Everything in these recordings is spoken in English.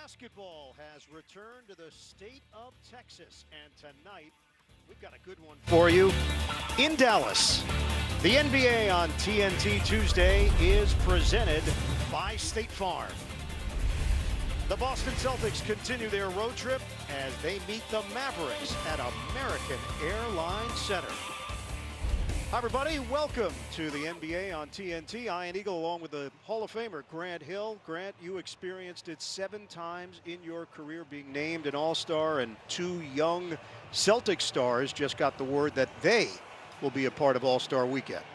Basketball has returned to the state of Texas, and tonight we've got a good one for you in Dallas. The NBA on TNT Tuesday is presented by State Farm. The Boston Celtics continue their road trip as they meet the Mavericks at American Airlines Center. Hi, everybody. Welcome to the NBA on TNT. Ian Eagle along with the Hall of Famer Grant Hill. Grant, you experienced it 7 times in your career being named an All-Star, and 2 young Celtic stars just got the word that they will be a part of All-Star Weekend.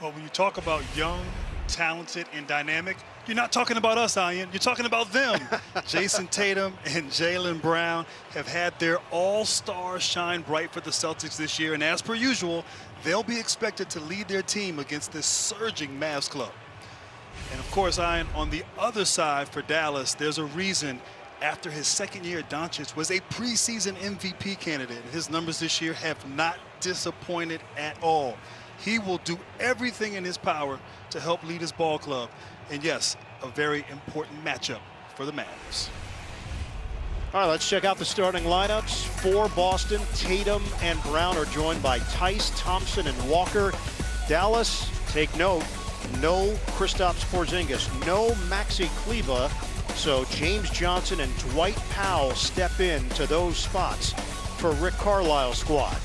Well, when you talk about young, talented, and dynamic, you're not talking about us, Ian. You're talking about them. Jason Tatum and Jaylen Brown have had their all-star shine bright for the Celtics this year, and as per usual, they'll be expected to lead their team against this surging Mavs club. And of course, Ian, on the other side for Dallas, there's a reason after his second year, Doncic was a preseason MVP candidate. His numbers this year have not disappointed at all. He will do everything in his power to help lead his ball club. And yes, a very important matchup for the Mavs. All right, let's check out the starting lineups. For Boston, Tatum and Brown are joined by Tice, Thompson, and Walker. Dallas, take note, no Kristaps Porzingis, no Maxi Kleber. So James Johnson and Dwight Powell step in to those spots for Rick Carlisle's squad.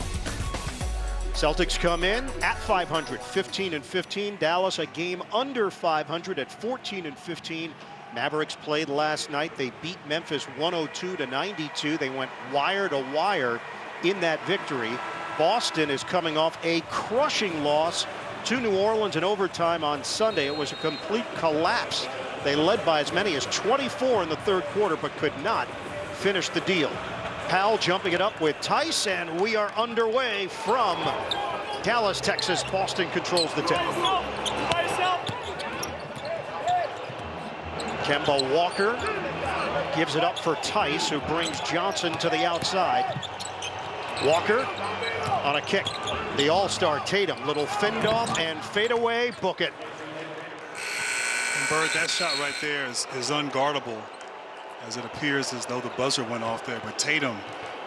Celtics come in at 500, 15-15. Dallas a game under 500 at 14-15. Mavericks played last night. They beat Memphis 102-92. They went wire to wire in that victory. Boston is coming off a crushing loss to New Orleans in overtime on Sunday. It was a complete collapse. They led by as many as 24 in the third quarter, but could not finish the deal. Powell jumping it up with Tice, and we are underway from Dallas, Texas. Boston controls the tip. Kemba Walker gives it up for Tice, who brings Johnson to the outside. Walker on a kick. The all-star Tatum, little fend off and fade away, book it. And Bird, that shot right there is unguardable, as it appears as though the buzzer went off there. But Tatum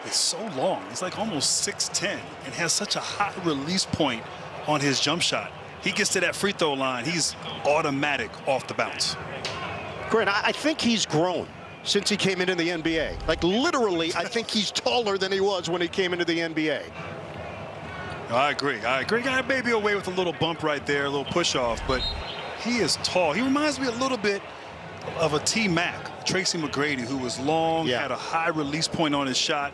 is so long. He's like almost 6'10", and has such a high release point on his jump shot. He gets to that free throw line, he's automatic off the bounce. Grant, I think he's grown since he came into the NBA. Like literally, I think he's taller than he was when he came into the NBA. I agree. Got maybe away with a little bump right there, a little push off, but he is tall. He reminds me a little bit of a T-Mac, Tracy McGrady, who was long, had a high release point on his shot.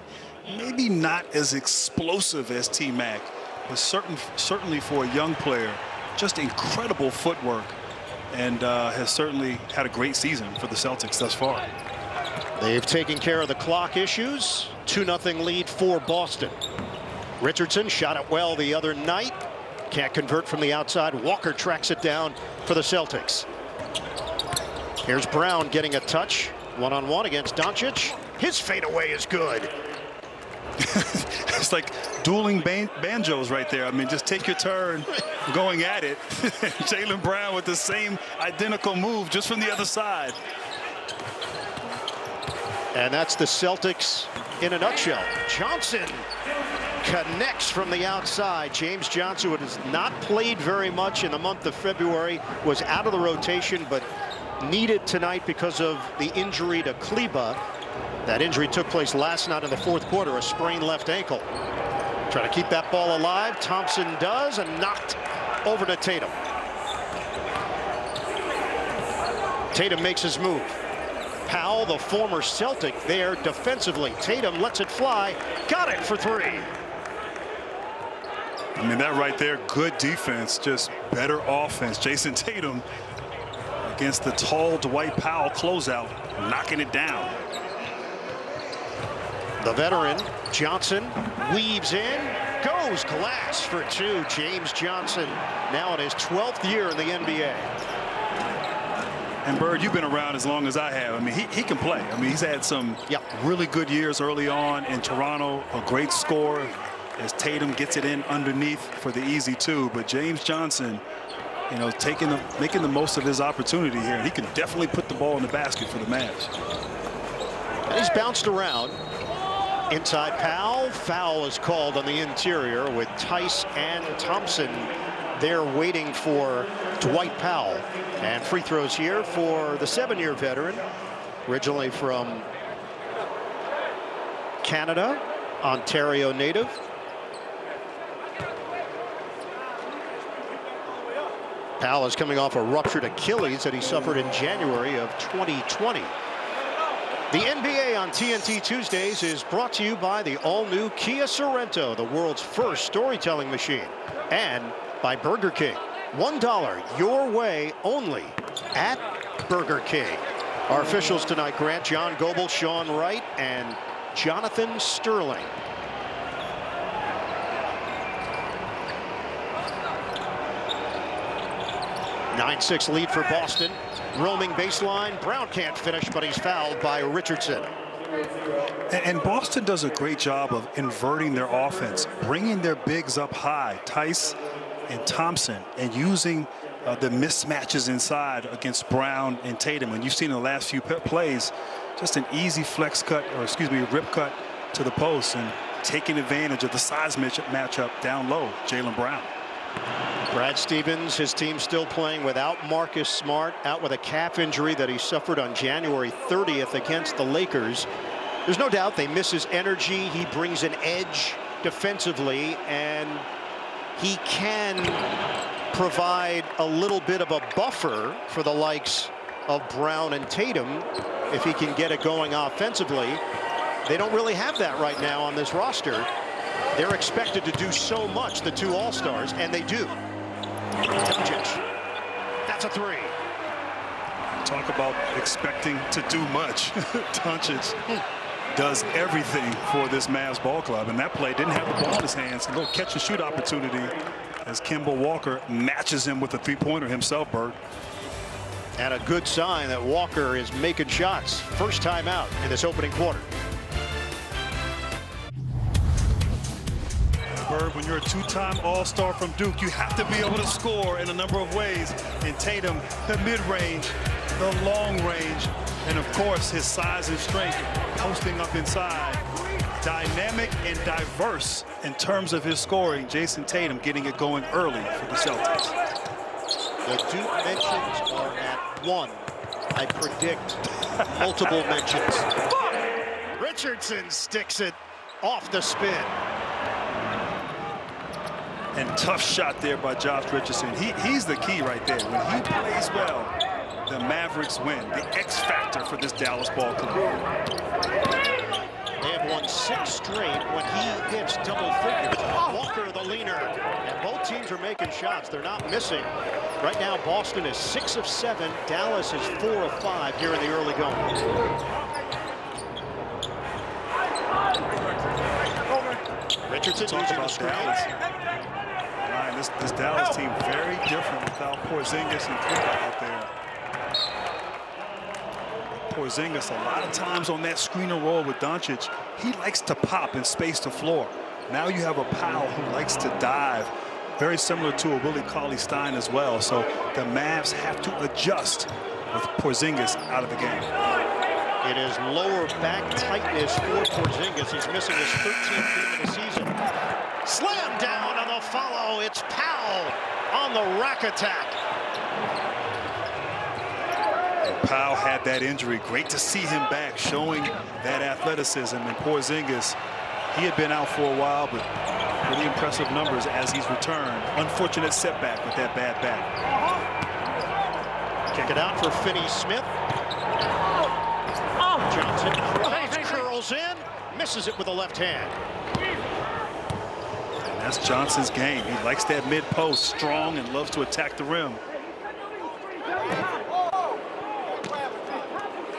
Maybe not as explosive as T-Mac, but certainly for a young player, just incredible footwork, and has certainly had a great season for the Celtics thus far. They've taken care of the clock issues. 2-0 lead for Boston. Richardson shot it well the other night. Can't convert from the outside. Walker tracks it down for the Celtics. Here's Brown getting a touch. One-on-one against Doncic. His fadeaway is good. It's like dueling banjos right there. I mean, just take your turn going at it. Jaylen Brown with the same identical move just from the other side. And that's the Celtics in a nutshell. Johnson connects from the outside. James Johnson, who has not played very much in the month of February, was out of the rotation, but needed tonight because of the injury to Kleber. That injury took place last night in the fourth quarter, a sprained left ankle. Trying to keep that ball alive. Thompson does, and knocked over to Tatum. Tatum makes his move. Powell, the former Celtic, there defensively. Tatum lets it fly. Got it for 3. I mean, that right there, good defense, just better offense. Jason Tatum against the tall Dwight Powell closeout, knocking it down. The veteran, Johnson, weaves in, goes glass for 2. James Johnson, now in his 12th year in the NBA. And Bird, you've been around as long as I have. I mean, he can play. I mean, he's had some really good years early on in Toronto, a great scorer as Tatum gets it in underneath for the easy 2. But James Johnson you know, making the most of his opportunity here. And he can definitely put the ball in the basket for the Mavs. And he's bounced around. Inside Powell. Foul is called on the interior with Tice and Thompson there waiting for Dwight Powell. And free throws here for the 7-year veteran, originally from Canada, Ontario native. Powell is coming off a ruptured Achilles that he suffered in January of 2020. The NBA on TNT Tuesdays is brought to you by the all-new Kia Sorento, the world's first storytelling machine, and by Burger King. $1 your way only at Burger King. Our officials tonight, Grant, John Goble, Sean Wright, and Jonathan Sterling. (9-6) lead for Boston. Roaming baseline. Brown can't finish, but he's fouled by Richardson. And Boston does a great job of inverting their offense, bringing their bigs up high, Tice and Thompson, and using the mismatches inside against Brown and Tatum. And you've seen in the last few plays, just an easy flex cut, or excuse me, rip cut to the post, and taking advantage of the size matchup down low, Jaylen Brown. Brad Stevens, his team still playing without Marcus Smart, out with a calf injury that he suffered on January 30th against the Lakers. There's no doubt they miss his energy. He brings an edge defensively, and he can provide a little bit of a buffer for the likes of Brown and Tatum if he can get it going offensively. They don't really have that right now on this roster. They're expected to do so much, the two All-Stars, and they do. Doncic. That's a three. Talk about expecting to do much. Doncic does everything for this Mavs ball club, and that play didn't have the ball in his hands. A little catch and shoot opportunity as Kemba Walker matches him with a three-pointer himself, Bird. And a good sign that Walker is making shots. First time out in this opening quarter. Bird, when you're a two-time All-Star from Duke, you have to be able to score in a number of ways. And Tatum, the mid-range, the long range, and of course his size and strength, posting up inside. Dynamic and diverse in terms of his scoring. Jason Tatum getting it going early for the Celtics. The Duke mentions are at 1. I predict multiple mentions. Richardson sticks it off the spin. And tough shot there by Josh Richardson. He's the key right there. When he plays well, the Mavericks win. The X factor for this Dallas ball club. They have won 6 straight when he hits double figures. Walker the leaner. And both teams are making shots. They're not missing. Right now, Boston is 6 of 7. Dallas is 4 of 5 here in the early going. Richardson using the screen. This Dallas team very different without Porzingis and Kuba out there. Porzingis a lot of times on that screen and roll with Doncic. He likes to pop and space the floor. Now you have a Powell who likes to dive. Very similar to a Willie Cauley-Stein as well. So the Mavs have to adjust with Porzingis out of the game. It is lower back tightness for Porzingis. He's missing his 13th game of the season. Slam down on the follow. It's Powell on the rack attack. And Powell had that injury. Great to see him back, showing that athleticism. And Porzingis, he had been out for a while, but really impressive numbers as he's returned. Unfortunate setback with that bad back. Kick it out for Finney-Smith. Johnson curls in, misses it with the left hand. And that's Johnson's game. He likes that mid-post, strong, and loves to attack the rim.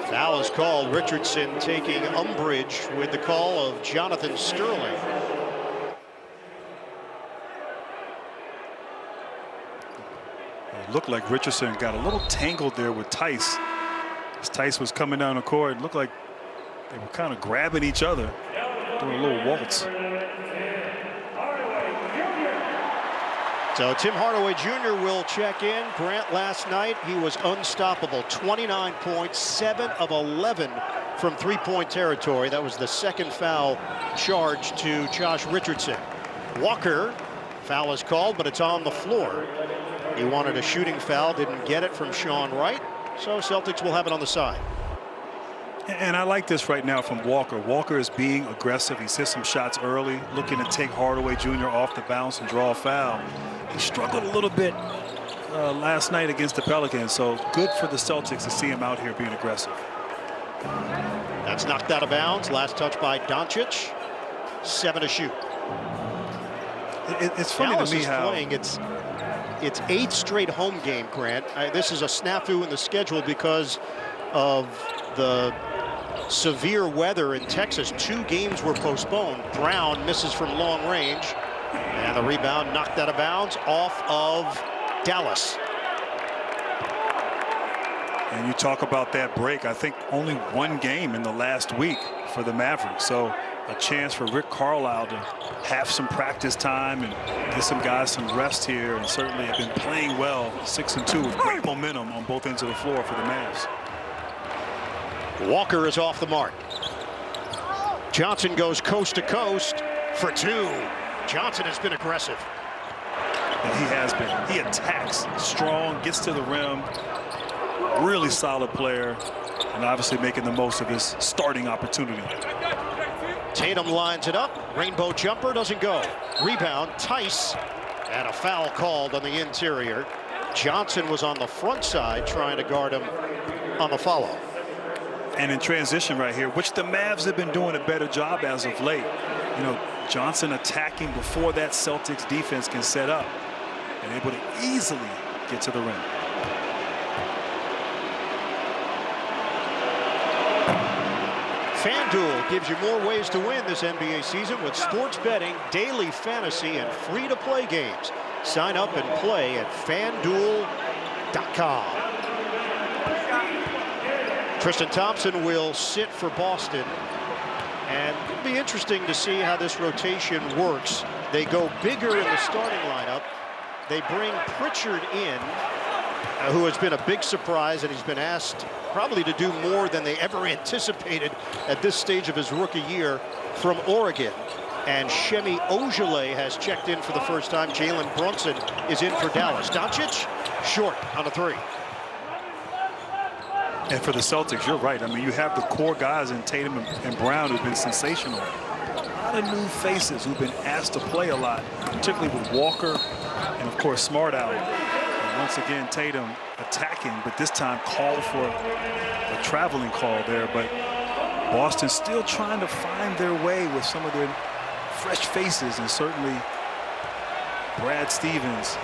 Foul is called. Richardson taking umbrage with the call of Jonathan Sterling. It looked like Richardson got a little tangled there with Tice. As Tice was coming down the court, it looked like they were kind of grabbing each other, doing a little waltz. So Tim Hardaway Jr. will check in. Grant last night, he was unstoppable. 29 points, 7 of 11 from three-point territory. That was the second foul charged to Josh Richardson. Walker, foul is called, but it's on the floor. He wanted a shooting foul, didn't get it from Sean Wright, so Celtics will have it on the side. And I like this right now from Walker. Walker is being aggressive. He's hit some shots early, looking to take Hardaway Jr. off the bounce and draw a foul. He struggled a little bit last night against the Pelicans, so good for the Celtics to see him out here being aggressive. That's knocked out of bounds. Last touch by Doncic. 7 to shoot. It's funny Dallas to me is how playing. It's 8 straight home game, Grant. This is a snafu in the schedule because of the severe weather in Texas. 2 games were postponed. Brown misses from long range, and the rebound knocked out of bounds off of Dallas. And you talk about that break. I think only 1 game in the last week for the Mavericks. So a chance for Rick Carlisle to have some practice time and get some guys some rest here, and certainly have been playing well. 6-2 with great momentum on both ends of the floor for the Mavs. Walker is off the mark. Johnson goes coast to coast for 2. Johnson has been aggressive. And he has been. He attacks strong, gets to the rim. Really solid player, and obviously making the most of his starting opportunity. Tatum lines it up. Rainbow jumper doesn't go. Rebound, Tice, and a foul called on the interior. Johnson was on the front side trying to guard him on the follow. And in transition right here, which the Mavs have been doing a better job as of late. You know, Johnson attacking before that Celtics defense can set up and able to easily get to the rim. FanDuel gives you more ways to win this NBA season with sports betting, daily fantasy, and free-to-play games. Sign up and play at FanDuel.com. Tristan Thompson will sit for Boston, and it'll be interesting to see how this rotation works. They go bigger in the starting lineup. They bring Pritchard in, who has been a big surprise, and he's been asked probably to do more than they ever anticipated at this stage of his rookie year from Oregon. And Shemi Ojale has checked in for the first time. Jalen Brunson is in for Dallas. Doncic, short on a 3. And for the Celtics, you're right. I mean, you have the core guys in Tatum and Brown who've been sensational. A lot of new faces who've been asked to play a lot, particularly with Walker and, of course, Smart out. And once again, Tatum attacking, but this time called for a traveling call there. But Boston still trying to find their way with some of their fresh faces, and certainly Brad Stevens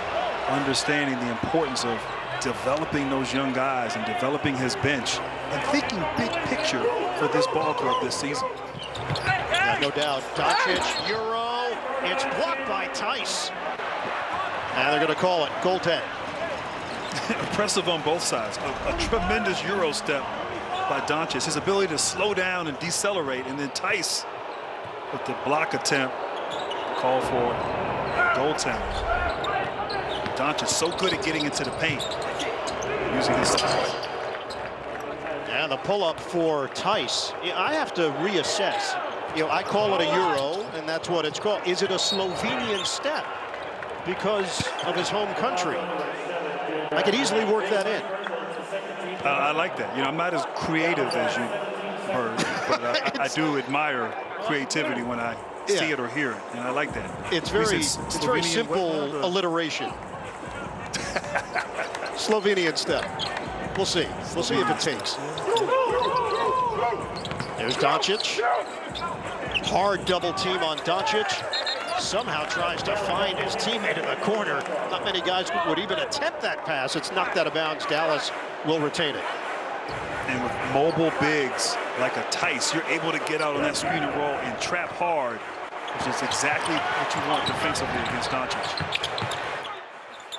understanding the importance of developing those young guys and developing his bench and thinking big picture for this ball club this season. Yeah, no doubt. Doncic, Euro. It's blocked by Tice. And they're going to call it goaltend. Impressive on both sides. A tremendous Euro step by Doncic. His ability to slow down and decelerate, and then Tice with the block attempt called for goaltend. Doncic so good at getting into the paint, using his size. And the pull-up for Tice. I have to reassess. You know, I call it a Euro, and that's what it's called. Is it a Slovenian step because of his home country? I could easily work that in. I like that. You know, I'm not as creative as you, Bird, but I do admire creativity when I see it or hear it, and I like that. It's very simple alliteration. Slovenian step. We'll see. We'll see if it takes. There's Doncic. Hard double team on Doncic. Somehow tries to find his teammate in the corner. Not many guys would even attempt that pass. It's knocked out of bounds. Dallas will retain it. And with mobile bigs like a Tice, you're able to get out on that screen and roll and trap hard, which is exactly what you want defensively against Doncic.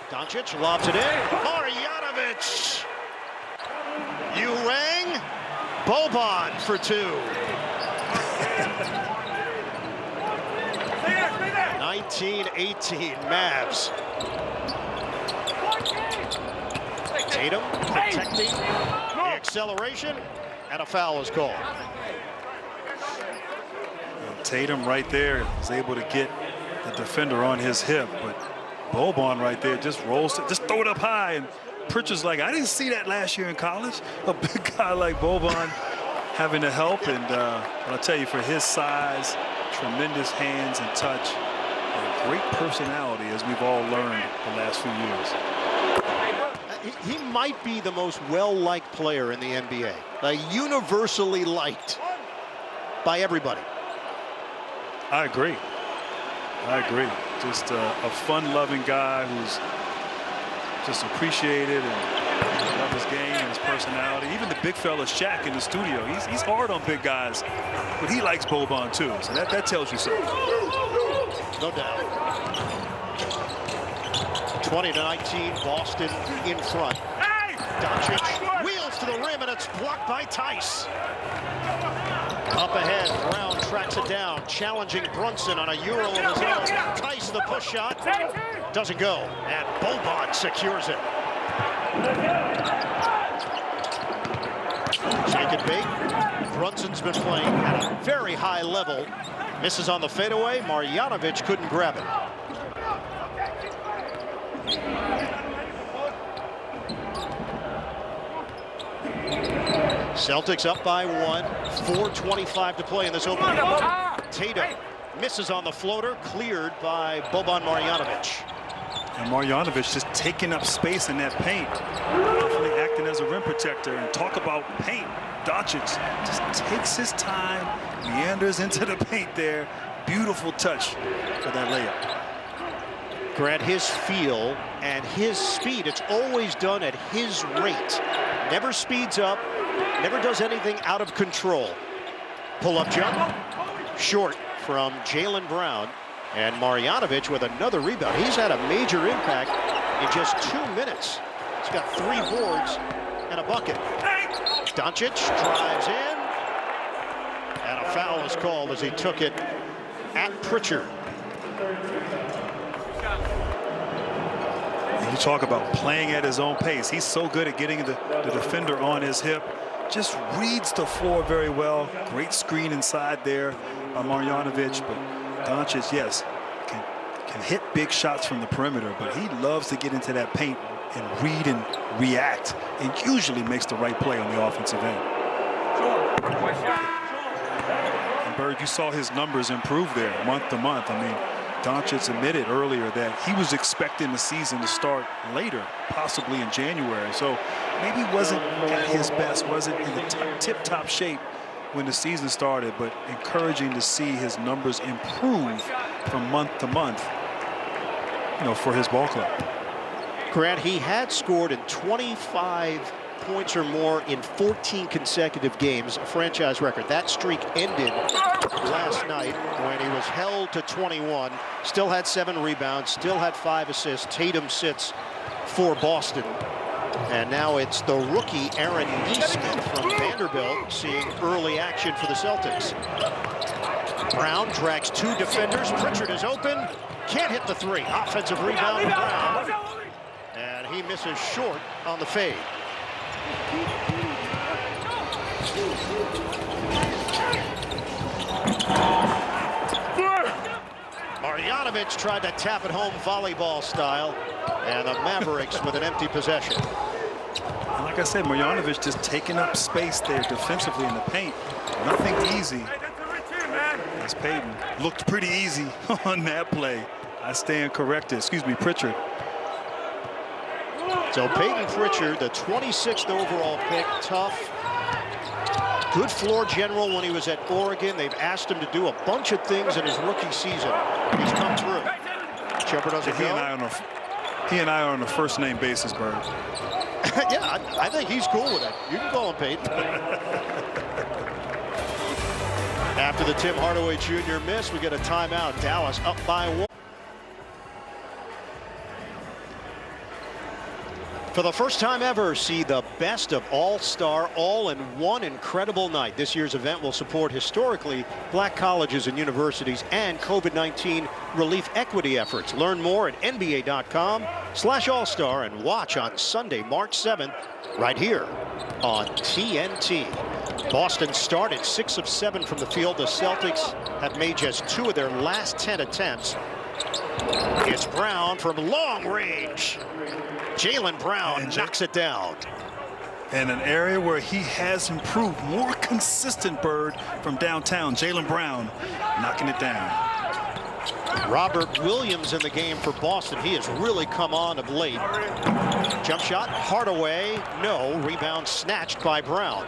Doncic lobs it in. Marjanovic. You rang. Boban for 2. 19-18 Mavs. Tatum protecting the acceleration, and a foul is called. Tatum right there is able to get the defender on his hip, but Boban right there just rolls it, just throw it up high, and Pritchard's like, I didn't see that last year in college. A big guy like Boban having to help, and I'll tell you, for his size, tremendous hands and touch, and great personality, as we've all learned the last few years. He might be the most well-liked player in the NBA, universally liked by everybody. I agree. Just a fun-loving guy who's just appreciated and love his game and his personality. Even the big fella Shaq in the studio, he's hard on big guys, but he likes Boban too. So that tells you something. No doubt. 20-19, Boston in front. Doncic wheels to the rim, and it's blocked by Tice. Up ahead, Brown tracks it down, challenging Brunson on a Euro of his own. Tice, the push shot, doesn't go, and Boban secures it. Shake and bake. Brunson's been playing at a very high level. Misses on the fadeaway. Marjanovic couldn't grab it. Celtics up by 1, 4:25 to play in this opening. Tatum misses on the floater, cleared by Boban Marjanovic. And Marjanovic just taking up space in that paint, definitely acting as a rim protector. And talk about paint, Doncic just takes his time, meanders into the paint there. Beautiful touch for that layup. Grant, his feel and his speed, it's always done at his rate. Never speeds up, never does anything out of control. Pull-up jump, short from Jaylen Brown. And Marjanovic with another rebound. He's had a major impact in just 2 minutes. He's got 3 boards and a bucket. Doncic drives in, and a foul is called as he took it at Pritchard. You talk about playing at his own pace. He's so good at getting the defender on his hip. Just reads the floor very well. Great screen inside there by Marjanovic. But Doncic, yes, can hit big shots from the perimeter, but he loves to get into that paint and read and react, and usually makes the right play on the offensive end. And Bird, you saw his numbers improve there month to month. I mean, Doncic admitted earlier that he was expecting the season to start later, possibly in January. So maybe wasn't at his best, wasn't in the tip-top shape when the season started, but encouraging to see his numbers improve from month to month, for his ball club. Grant, he had scored in 25 points or more in 14 consecutive games, a franchise record. That streak ended last night when he was held to 21. Still had 7 rebounds, still had 5 assists. Tatum sits for Boston. And now it's the rookie Aaron Nesmith from Vanderbilt seeing early action for the Celtics. Brown drags 2 defenders. Pritchard is open. Can't hit the 3. Offensive rebound, Brown. And he misses short on the fade. Marjanovic tried to tap it home volleyball style, and the Mavericks with an empty possession. And like I said, Marjanovic just taking up space there defensively in the paint. Nothing easy. As Payton looked pretty easy on that play. I stand corrected. Excuse me, Pritchard. So Payton Pritchard, the 26th overall pick, tough. Good floor general when he was at Oregon. They've asked him to do a bunch of things in his rookie season. He's come through. Chipper doesn't go. He and I are on a first-name basis, Bird. Yeah, I think he's cool with it. You can call him Payton. After the Tim Hardaway Jr. miss, we get a timeout. Dallas up by 1. For the first time ever, see the best of All-Star all in one incredible night. This year's event will support historically black colleges and universities and COVID-19 relief equity efforts. Learn more at nba.com/all-star and watch on Sunday, March 7th, right here on TNT. Boston started 6 of 7 from the field. The Celtics have made just 2 of their last 10 attempts. It's Brown from long range. Jaylen Brown knocks it down. And an area where he has improved, more consistent, Bird, from downtown. Jaylen Brown knocking it down. Robert Williams in the game for Boston. He has really come on of late. Jump shot, Hardaway, no. Rebound snatched by Brown.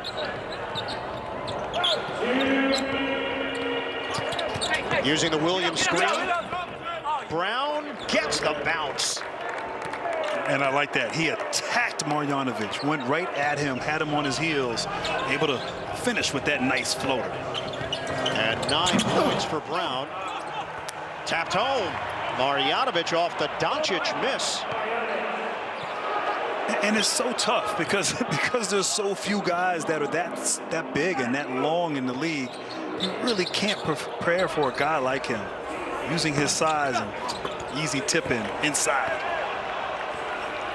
Using the Williams screen. Brown gets the bounce. And I like that. He attacked Marjanovic, went right at him, had him on his heels, able to finish with that nice floater. And 9 points for Brown. Tapped home. Marjanovic off the Doncic miss. And it's so tough because there's so few guys that are that big and that long in the league. You really can't prepare for a guy like him, using his size and easy tip-in inside.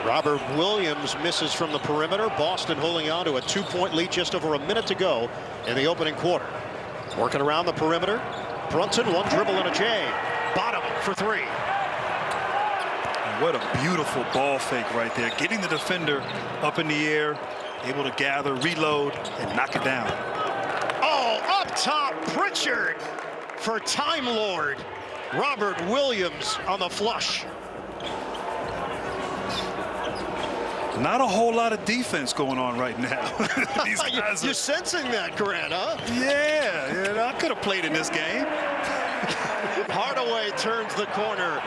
Robert Williams misses from the perimeter. Boston holding on to a 2-point lead, just over a minute to go in the opening quarter. Working around the perimeter. Brunson, one dribble and a J. Bottom for 3. And what a beautiful ball fake right there. Getting the defender up in the air, able to gather, reload, and knock it down. Oh, up top, Pritchard for Time Lord. Robert Williams on the flush. Not a whole lot of defense going on right now. These guys You're sensing that, Grant, huh? Yeah, I could have played in this game. Hardaway turns the corner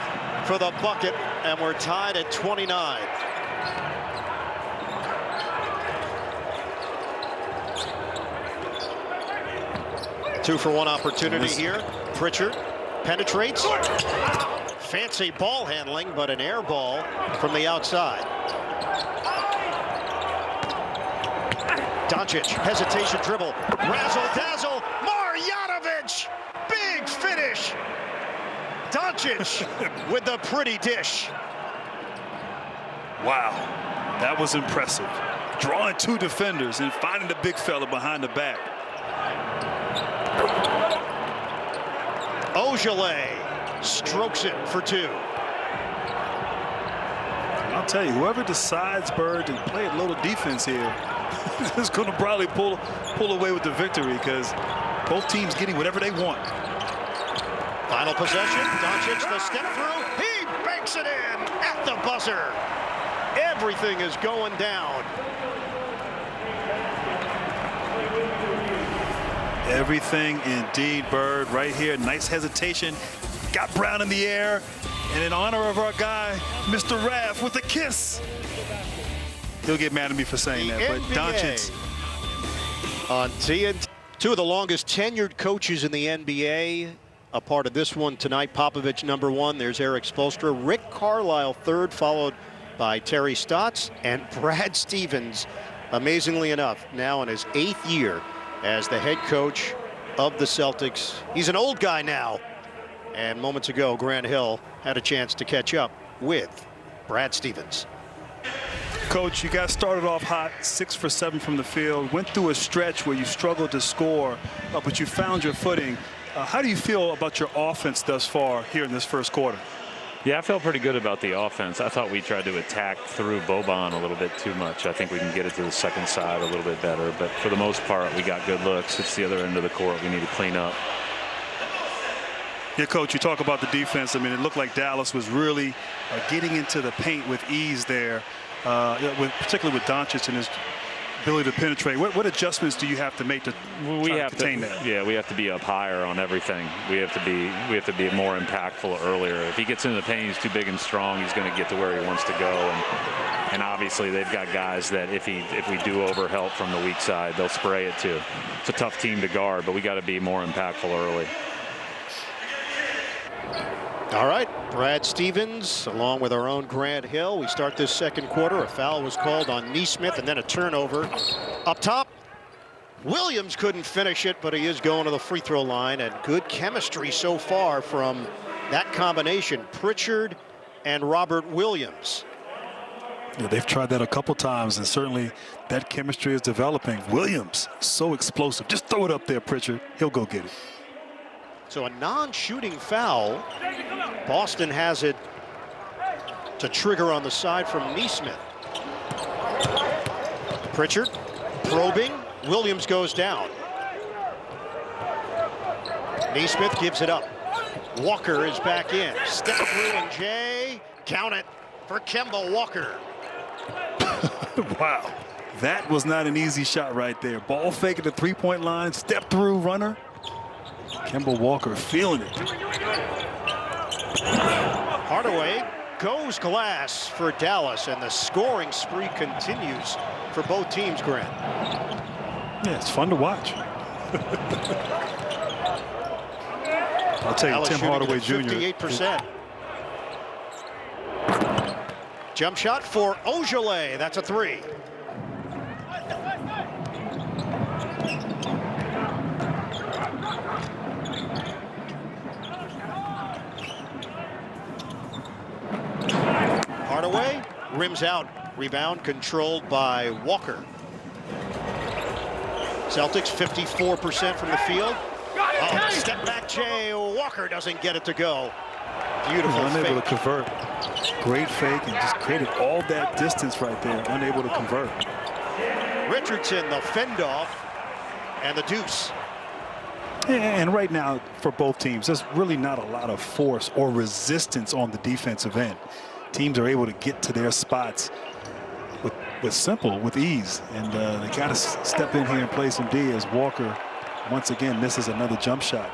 for the bucket, and we're tied at 29. Two-for-one opportunity here. Pritchard penetrates. Fancy ball handling, but an air ball from the outside. Doncic, hesitation dribble, razzle-dazzle, Marjanovic, big finish. Doncic with the pretty dish. Wow, that was impressive. Drawing 2 defenders and finding the big fella behind the back. Ojale strokes it for 2. I'll tell you, whoever decides, Bird, to play a little defense here is going to probably pull away with the victory, because both teams getting whatever they want. Final possession. Doncic the step through. He banks it in at the buzzer. Everything is going down. Everything indeed, Bird, right here. Nice hesitation. Got Brown in the air. And in honor of our guy, Mr. Raff, with a kiss. He'll get mad at me for saying that, but Doncic on TNT. 2 of the longest tenured coaches in the NBA. A part of this one tonight. Popovich #1. There's Eric Spoelstra. Rick Carlisle 3rd, followed by Terry Stotts and Brad Stevens. Amazingly enough, now in his 8th year as the head coach of the Celtics. He's an old guy now. And moments ago, Grant Hill had a chance to catch up with Brad Stevens. Coach, you got started off hot, 6 for 7 from the field, went through a stretch where you struggled to score, but you found your footing. How do you feel about your offense thus far here in this first quarter? Yeah, I felt pretty good about the offense. I thought we tried to attack through Boban a little bit too much. I think we can get it to the second side a little bit better, but for the most part, we got good looks. It's the other end of the court we need to clean up. Yeah, Coach, you talk about the defense. I mean, it looked like Dallas was really getting into the paint with ease there, particularly with Doncic and his ability to penetrate. What adjustments do you have to make to contain that? Yeah, we have to be up higher on everything. We have to be more impactful earlier. If he gets into the paint, he's too big and strong. He's going to get to where he wants to go. And obviously, they've got guys that if we do overhelp from the weak side, they'll spray it too. It's a tough team to guard, but we got to be more impactful early. All right, Brad Stevens along with our own Grant Hill. We start this second quarter. A foul was called on Nesmith and then a turnover up top. Williams couldn't finish it, but he is going to the free throw line, and good chemistry so far from that combination, Pritchard and Robert Williams. Yeah, they've tried that a couple times, and certainly that chemistry is developing. Williams, so explosive. Just throw it up there, Pritchard. He'll go get it. So a non-shooting foul. Boston has it to trigger on the side from Nesmith. Pritchard probing. Williams goes down. Nesmith gives it up. Walker is back in. Step through and Jay. Count it for Kemba Walker. Wow. That was not an easy shot right there. Ball fake at the three-point line. Step through runner. Kemba Walker feeling it. Hardaway goes glass for Dallas, and the scoring spree continues for both teams, Grant. Yeah, it's fun to watch. I'll tell you, Dallas Tim Hardaway Jr. 58%. Jump shot for Ojale. That's a three. Hardaway rims out. Rebound controlled by Walker. Celtics 54% from the field. Oh, step back, Jay. Walker doesn't get it to go. Beautiful Unable fake. to convert. Great fake and just created all that distance right there. Unable to convert. Richardson, the fend off, and the deuce. Yeah, and right now for both teams, there's really not a lot of force or resistance on the defensive end. Teams are able to get to their spots with ease, and they got to step in here and play some D as Walker once again misses another jump shot.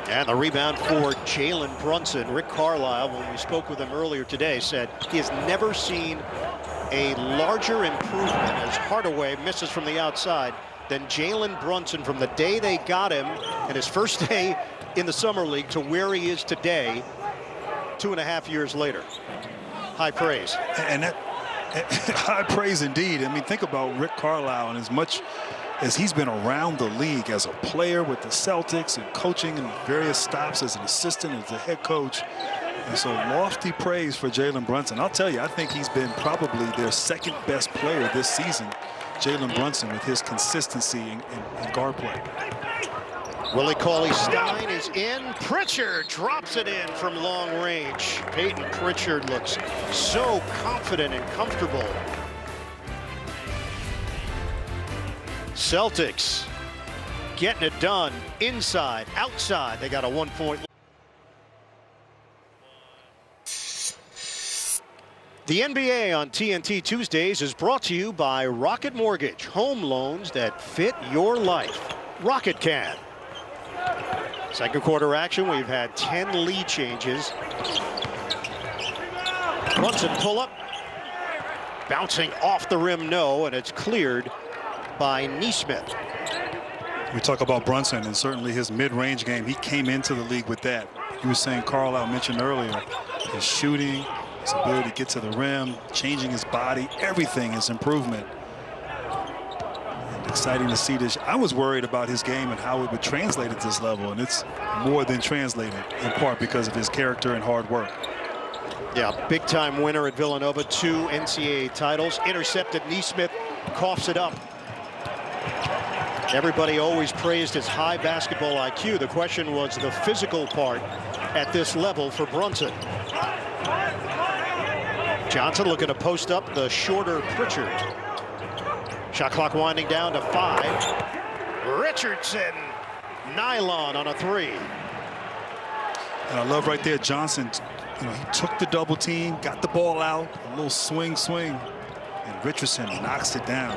And the rebound for Jalen Brunson. Rick Carlisle, when we spoke with him earlier today, said he has never seen a larger improvement as Hardaway misses from the outside than Jalen Brunson from the day they got him in his first day in the Summer League to where he is today, 2.5 years later. High praise. And that high praise indeed. I mean, think about Rick Carlisle, and as much as he's been around the league as a player with the Celtics and coaching in various stops as an assistant, as a head coach. And so lofty praise for Jalen Brunson. I'll tell you, I think he's been probably their second best player this season, Jalen Brunson, with his consistency in guard play. Willie Cauley-Stein is in. Pritchard drops it in from long range. Peyton Pritchard looks so confident and comfortable. Celtics getting it done inside, outside. They got a 1-point. The NBA on TNT Tuesdays is brought to you by Rocket Mortgage. Home loans that fit your life. Rocket can. Second quarter action, we've had 10 lead changes. Brunson pull up. Bouncing off the rim, no, and it's cleared by Nesmith. We talk about Brunson and certainly his mid-range game. He came into the league with that. He was saying, Carlisle mentioned earlier, his shooting, his ability to get to the rim, changing his body, everything is improvement. And exciting to see this. I was worried about his game and how it would translate at this level, and it's more than translated, in part because of his character and hard work. Yeah, big-time winner at Villanova, 2 NCAA titles. Intercepted Nesmith, coughs it up. Everybody always praised his high basketball IQ. The question was the physical part at this level for Brunson. Johnson looking to post up the shorter Pritchard. Shot clock winding down to 5. Richardson, nylon on a 3. And I love right there Johnson. You know, he took the double team, got the ball out, a little swing, and Richardson knocks it down.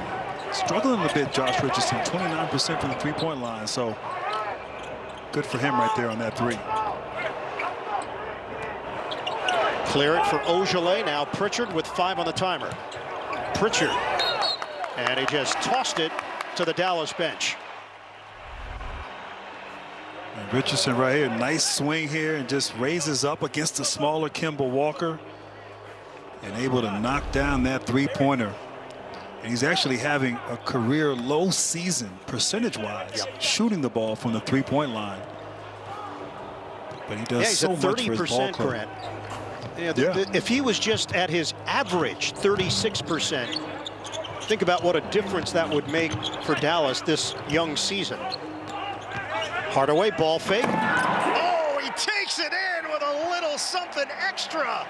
Struggling a bit, Josh Richardson, 29% from the three-point line, so good for him right there on that 3. Clear it for Ojale. Now Pritchard with 5 on the timer. Pritchard, and he just tossed it to the Dallas bench. And Richardson right here, nice swing here, and just raises up against the smaller Kemba Walker and able to knock down that three-pointer. And he's actually having a career low season percentage-wise, shooting the ball from the three-point line. But he does so much for his ball club. Grant. If he was just at his average 36%, think about what a difference that would make for Dallas this young season. Hardaway, ball fake. Oh, he takes it in with a little something extra.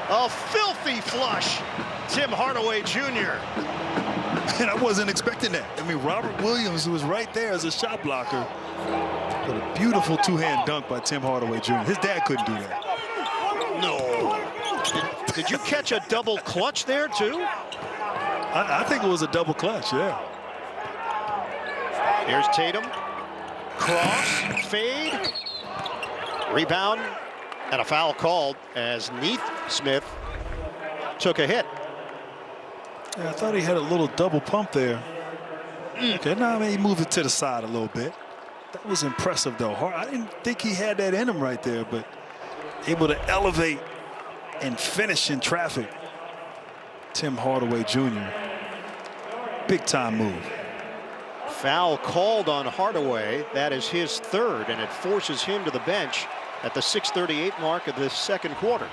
A filthy flush. Tim Hardaway Jr. And I wasn't expecting that. I mean, Robert Williams, who was right there as a shot blocker, but a beautiful two-hand dunk by Tim Hardaway Jr. His dad couldn't do that. No. Did you catch a double clutch there, too? I think it was a double clutch, yeah. Here's Tatum. Cross, fade, rebound, and a foul called as Neesmith took a hit. Yeah, I thought he had a little double pump there. Okay, now he moved it to the side a little bit. That was impressive, though. I didn't think he had that in him right there, but able to elevate and finish in traffic. Tim Hardaway Jr. Big time move. Foul called on Hardaway. That is his third, and it forces him to the bench at the 6:38 mark of the second quarter.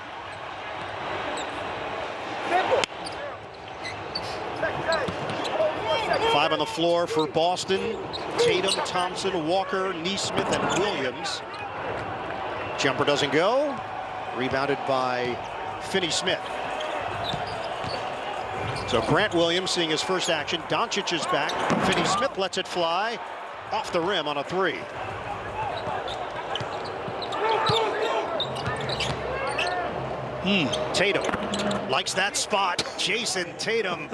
Five on the floor for Boston. Tatum, Thompson, Walker, Neesmith, and Williams. Jumper doesn't go. Rebounded by Finney-Smith. So Grant Williams seeing his first action. Doncic is back. Finney-Smith lets it fly off the rim on a three. Tatum likes that spot. Jason Tatum,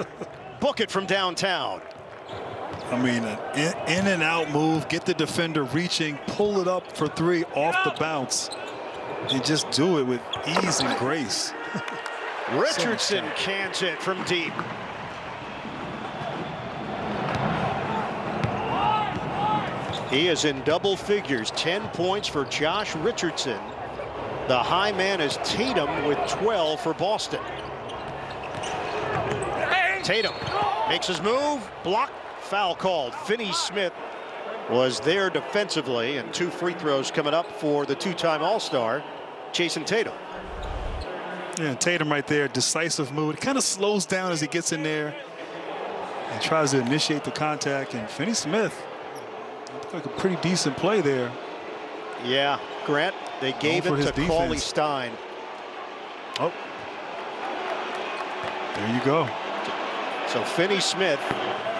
book it from downtown. I mean, an in and out move, get the defender reaching, pull it up for three off the bounce, and just do it with ease and grace. Richardson cans it from deep. He is in double figures, 10 points for Josh Richardson. The high man is Tatum with 12 for Boston. Tatum makes his move, blocked, foul called. Finney-Smith was there defensively, and 2 free throws coming up for the two-time All-Star, Jason Tatum. Yeah, Tatum right there, decisive move. It kind of slows down as he gets in there and tries to initiate the contact. And Finney-Smith, looked like a pretty decent play there. Yeah, Grant, they gave it to Cauley Stein. Oh, there you go. So Finney-Smith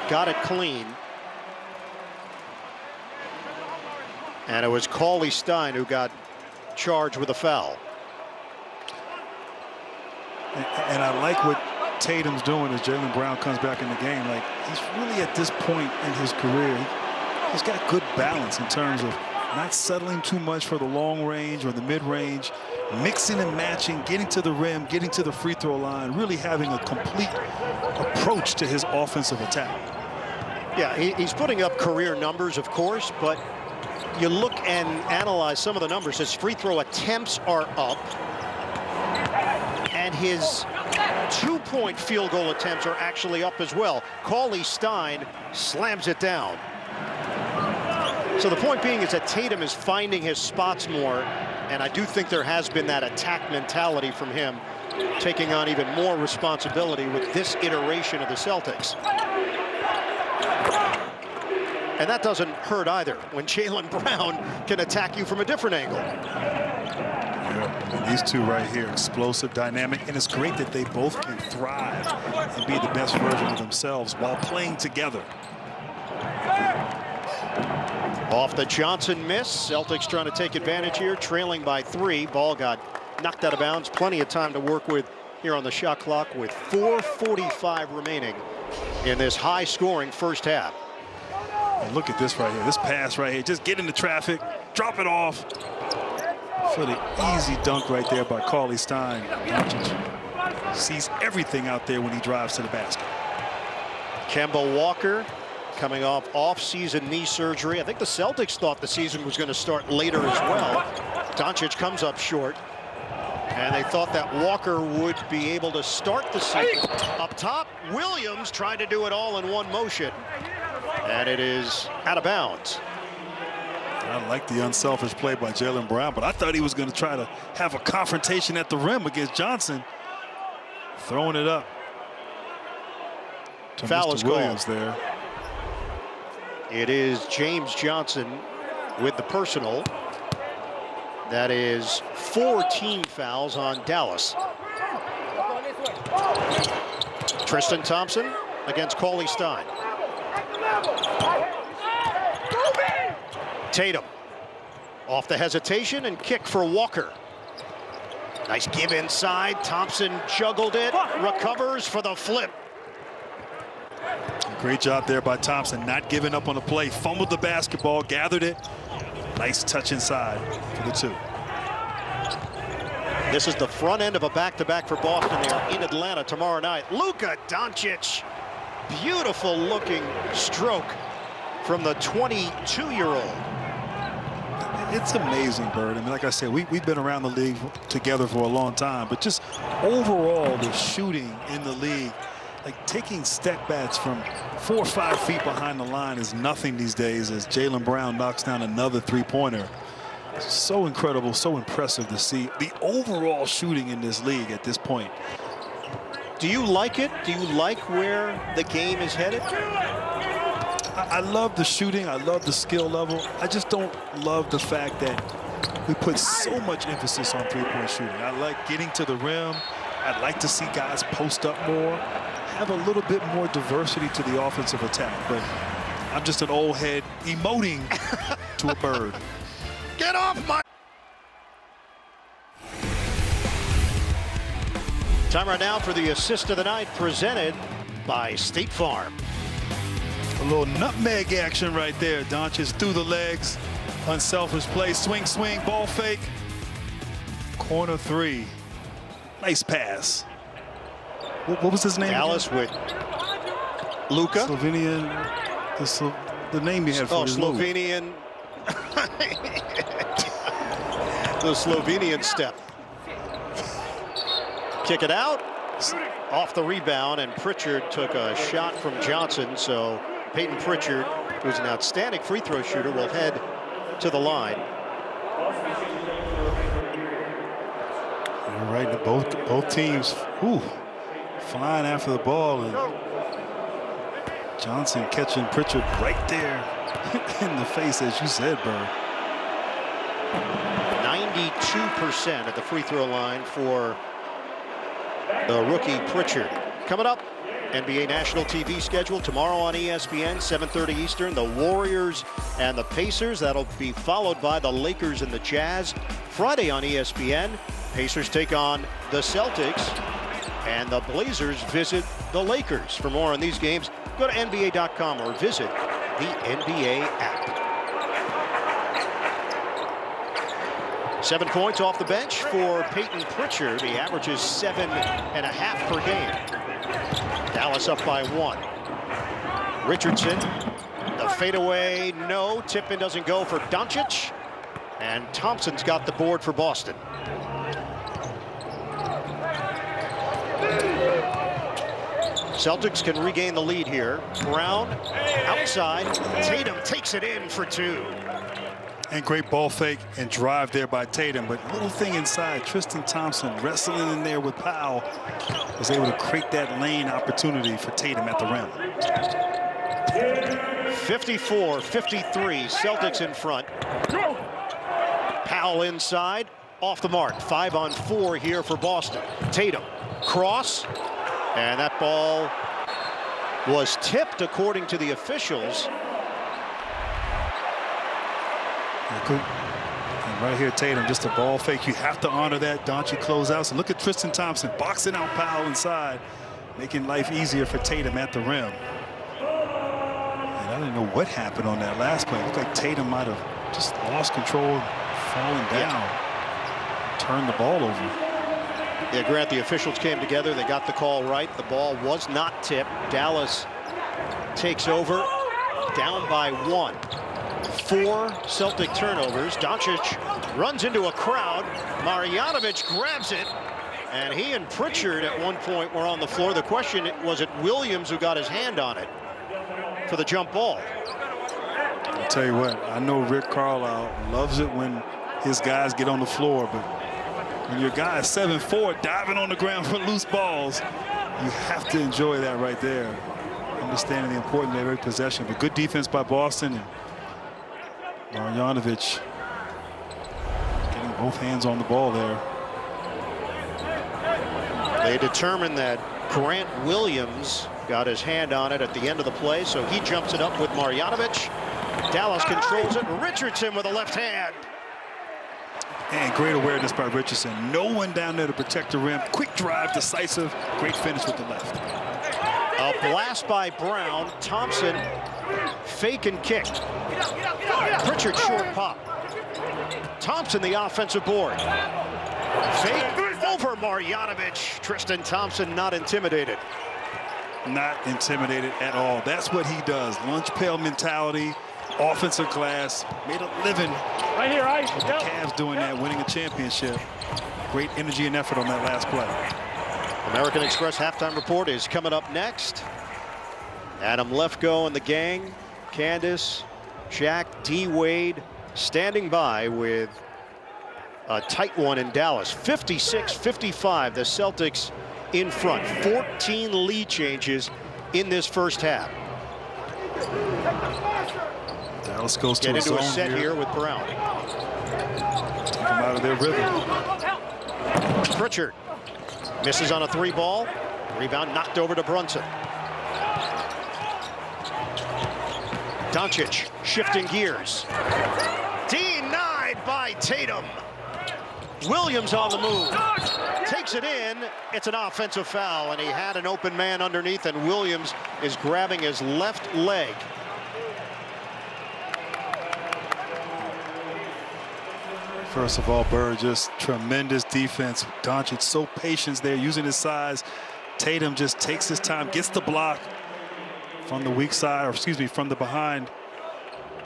got it clean. And it was Cauley Stein who got charged with a foul. And I like what Tatum's doing as Jaylen Brown comes back in the game. Like, he's really at this point in his career, he's got good balance in terms of not settling too much for the long range or the mid range, mixing and matching, getting to the rim, getting to the free throw line, really having a complete approach to his offensive attack. Yeah, he's putting up career numbers, of course, but you look and analyze some of the numbers. His free throw attempts are up, and his two-point field goal attempts are actually up as well. Cauley Stein slams it down. So the point being is that Tatum is finding his spots more, and I do think there has been that attack mentality from him, taking on even more responsibility with this iteration of the Celtics. And that doesn't hurt either when Jaylen Brown can attack you from a different angle. Yeah, these two right here, explosive, dynamic, and it's great that they both can thrive and be the best version of themselves while playing together. Off the Johnson miss, Celtics trying to take advantage here, trailing by 3. Ball got knocked out of bounds. Plenty of time to work with here on the shot clock with 4:45 remaining in this high-scoring first half. And look at this right here, this pass right here, just get into traffic, drop it off for the easy dunk right there by Cauley Stein. Doncic sees everything out there when he drives to the basket. Kemba Walker coming off-season knee surgery. I think the Celtics thought the season was going to start later as well. Doncic comes up short. And they thought that Walker would be able to start the season. Up top, Williams tried to do it all in one motion. And it is out of bounds. I like the unselfish play by Jaylen Brown, but I thought he was going to try to have a confrontation at the rim against Johnson. Throwing it up to Foul Mr. is Williams called. there. It is James Johnson with the personal. That is 4 team fouls on Dallas. Tristan Thompson against Cauley Stein. Tatum off the hesitation and kick for Walker. Nice give inside. Thompson juggled it, recovers for the flip. Great job there by Thompson, not giving up on the play. Fumbled the basketball, gathered it. Nice touch inside for the 2. This is the front end of a back-to-back for Boston. They are in Atlanta tomorrow night. Luka Doncic, beautiful looking stroke from the 22-year-old. It's amazing, Bird. I mean, like I said, we've been around the league together for a long time, but just overall the shooting in the league, like taking step backs from 4 or 5 feet behind the line is nothing these days as Jaylen Brown knocks down another 3-pointer. So incredible, so impressive to see the overall shooting in this league at this point. Do you like it? Do you like where the game is headed? I love the shooting. I love the skill level. I just don't love the fact that we put so much emphasis on 3-point shooting. I like getting to the rim. I'd like to see guys post up more, have a little bit more diversity to the offensive attack. But I'm just an old head emoting to a bird. Get off my... Time right now for the assist of the night presented by State Farm. A little nutmeg action right there. Doncic through the legs. Unselfish play. Swing, swing, ball fake. Corner 3. Nice pass. What was his name? Dallas with Luka. Slovenian. The name you had for his move. Slovenian. The Slovenian step. Kick it out. Off the rebound, and Pritchard took a shot from Johnson. So Peyton Pritchard, who's an outstanding free throw shooter, will head to the line. You're right. Both teams flying after the ball, and Johnson catching Pritchard right there in the face, as you said, Bird. 92% at the free throw line for the rookie Pritchard. Coming up, NBA national TV schedule tomorrow on ESPN, 7:30 Eastern. The Warriors and the Pacers. That'll be followed by the Lakers and the Jazz. Friday on ESPN, Pacers take on the Celtics, and the Blazers visit the Lakers. For more on these games, go to NBA.com or visit the NBA app. 7 points off the bench for Peyton Pritchard. He averages 7.5 per game. Dallas up by 1. Richardson, the fadeaway, no. Tip-in doesn't go for Doncic. And Thompson's got the board for Boston. Celtics can regain the lead here. Brown outside. Tatum takes it in for 2. And great ball fake and drive there by Tatum. But little thing inside, Tristan Thompson wrestling in there with Powell was able to create that lane opportunity for Tatum at the rim. 54-53, Celtics in front. Powell inside, off the mark. 5 on 4 here for Boston. Tatum, cross, and that ball was tipped according to the officials. And right here, Tatum, just a ball fake. You have to honor that. Doncic closeouts. And look at Tristan Thompson boxing out Powell inside, making life easier for Tatum at the rim. And I didn't know what happened on that last play. It looked like Tatum might have just lost control and fallen down. Turned the ball over. Yeah, Grant, the officials came together. They got the call right. The ball was not tipped. Dallas takes over. down by 1. 4 Celtic turnovers. Doncic runs into a crowd. Marjanovic grabs it. And he and Pritchard at one point were on the floor. The question was it Williams who got his hand on it for the jump ball. I'll tell you what, I know Rick Carlisle loves it when his guys get on the floor, but when your guy is 7'4", diving on the ground for loose balls, you have to enjoy that right there. Understanding the importance of every possession. But good defense by Boston, and Marjanovic getting both hands on the ball there. They determined that Grant Williams got his hand on it at the end of the play, so he jumps it up with Marjanovic. Dallas controls it. Richardson with a left hand. And great awareness by Richardson. No one down there to protect the rim. Quick drive, decisive, great finish with the left. A blast by Brown. Thompson fake and kick. Pritchard short pop. Thompson the offensive board. Fake over Marjanovic. Tristan Thompson not intimidated. Not intimidated at all. That's what he does. Lunch pail mentality, offensive class. Made a living. Right here, right. With the Cavs doing that, winning a championship. Great energy and effort on that last play. American Express halftime report is coming up next. Adam Lefkoe and the gang, Candace, Shaq, D. Wade standing by with a tight one in Dallas. 56-55, the Celtics in front. 14 lead changes in this first half. Dallas goes to Get into a zone set here with Brown. Take them out of their rhythm. Pritchard misses on a 3 ball. Rebound knocked over to Brunson. Doncic shifting gears. Denied by Tatum. Williams on the move. Takes it in. It's an offensive foul, and he had an open man underneath, and Williams is grabbing his left leg. First of all, Bird, just tremendous defense. Doncic so patient there, using his size. Tatum just takes his time, gets the block from the weak side, or excuse me, from the behind.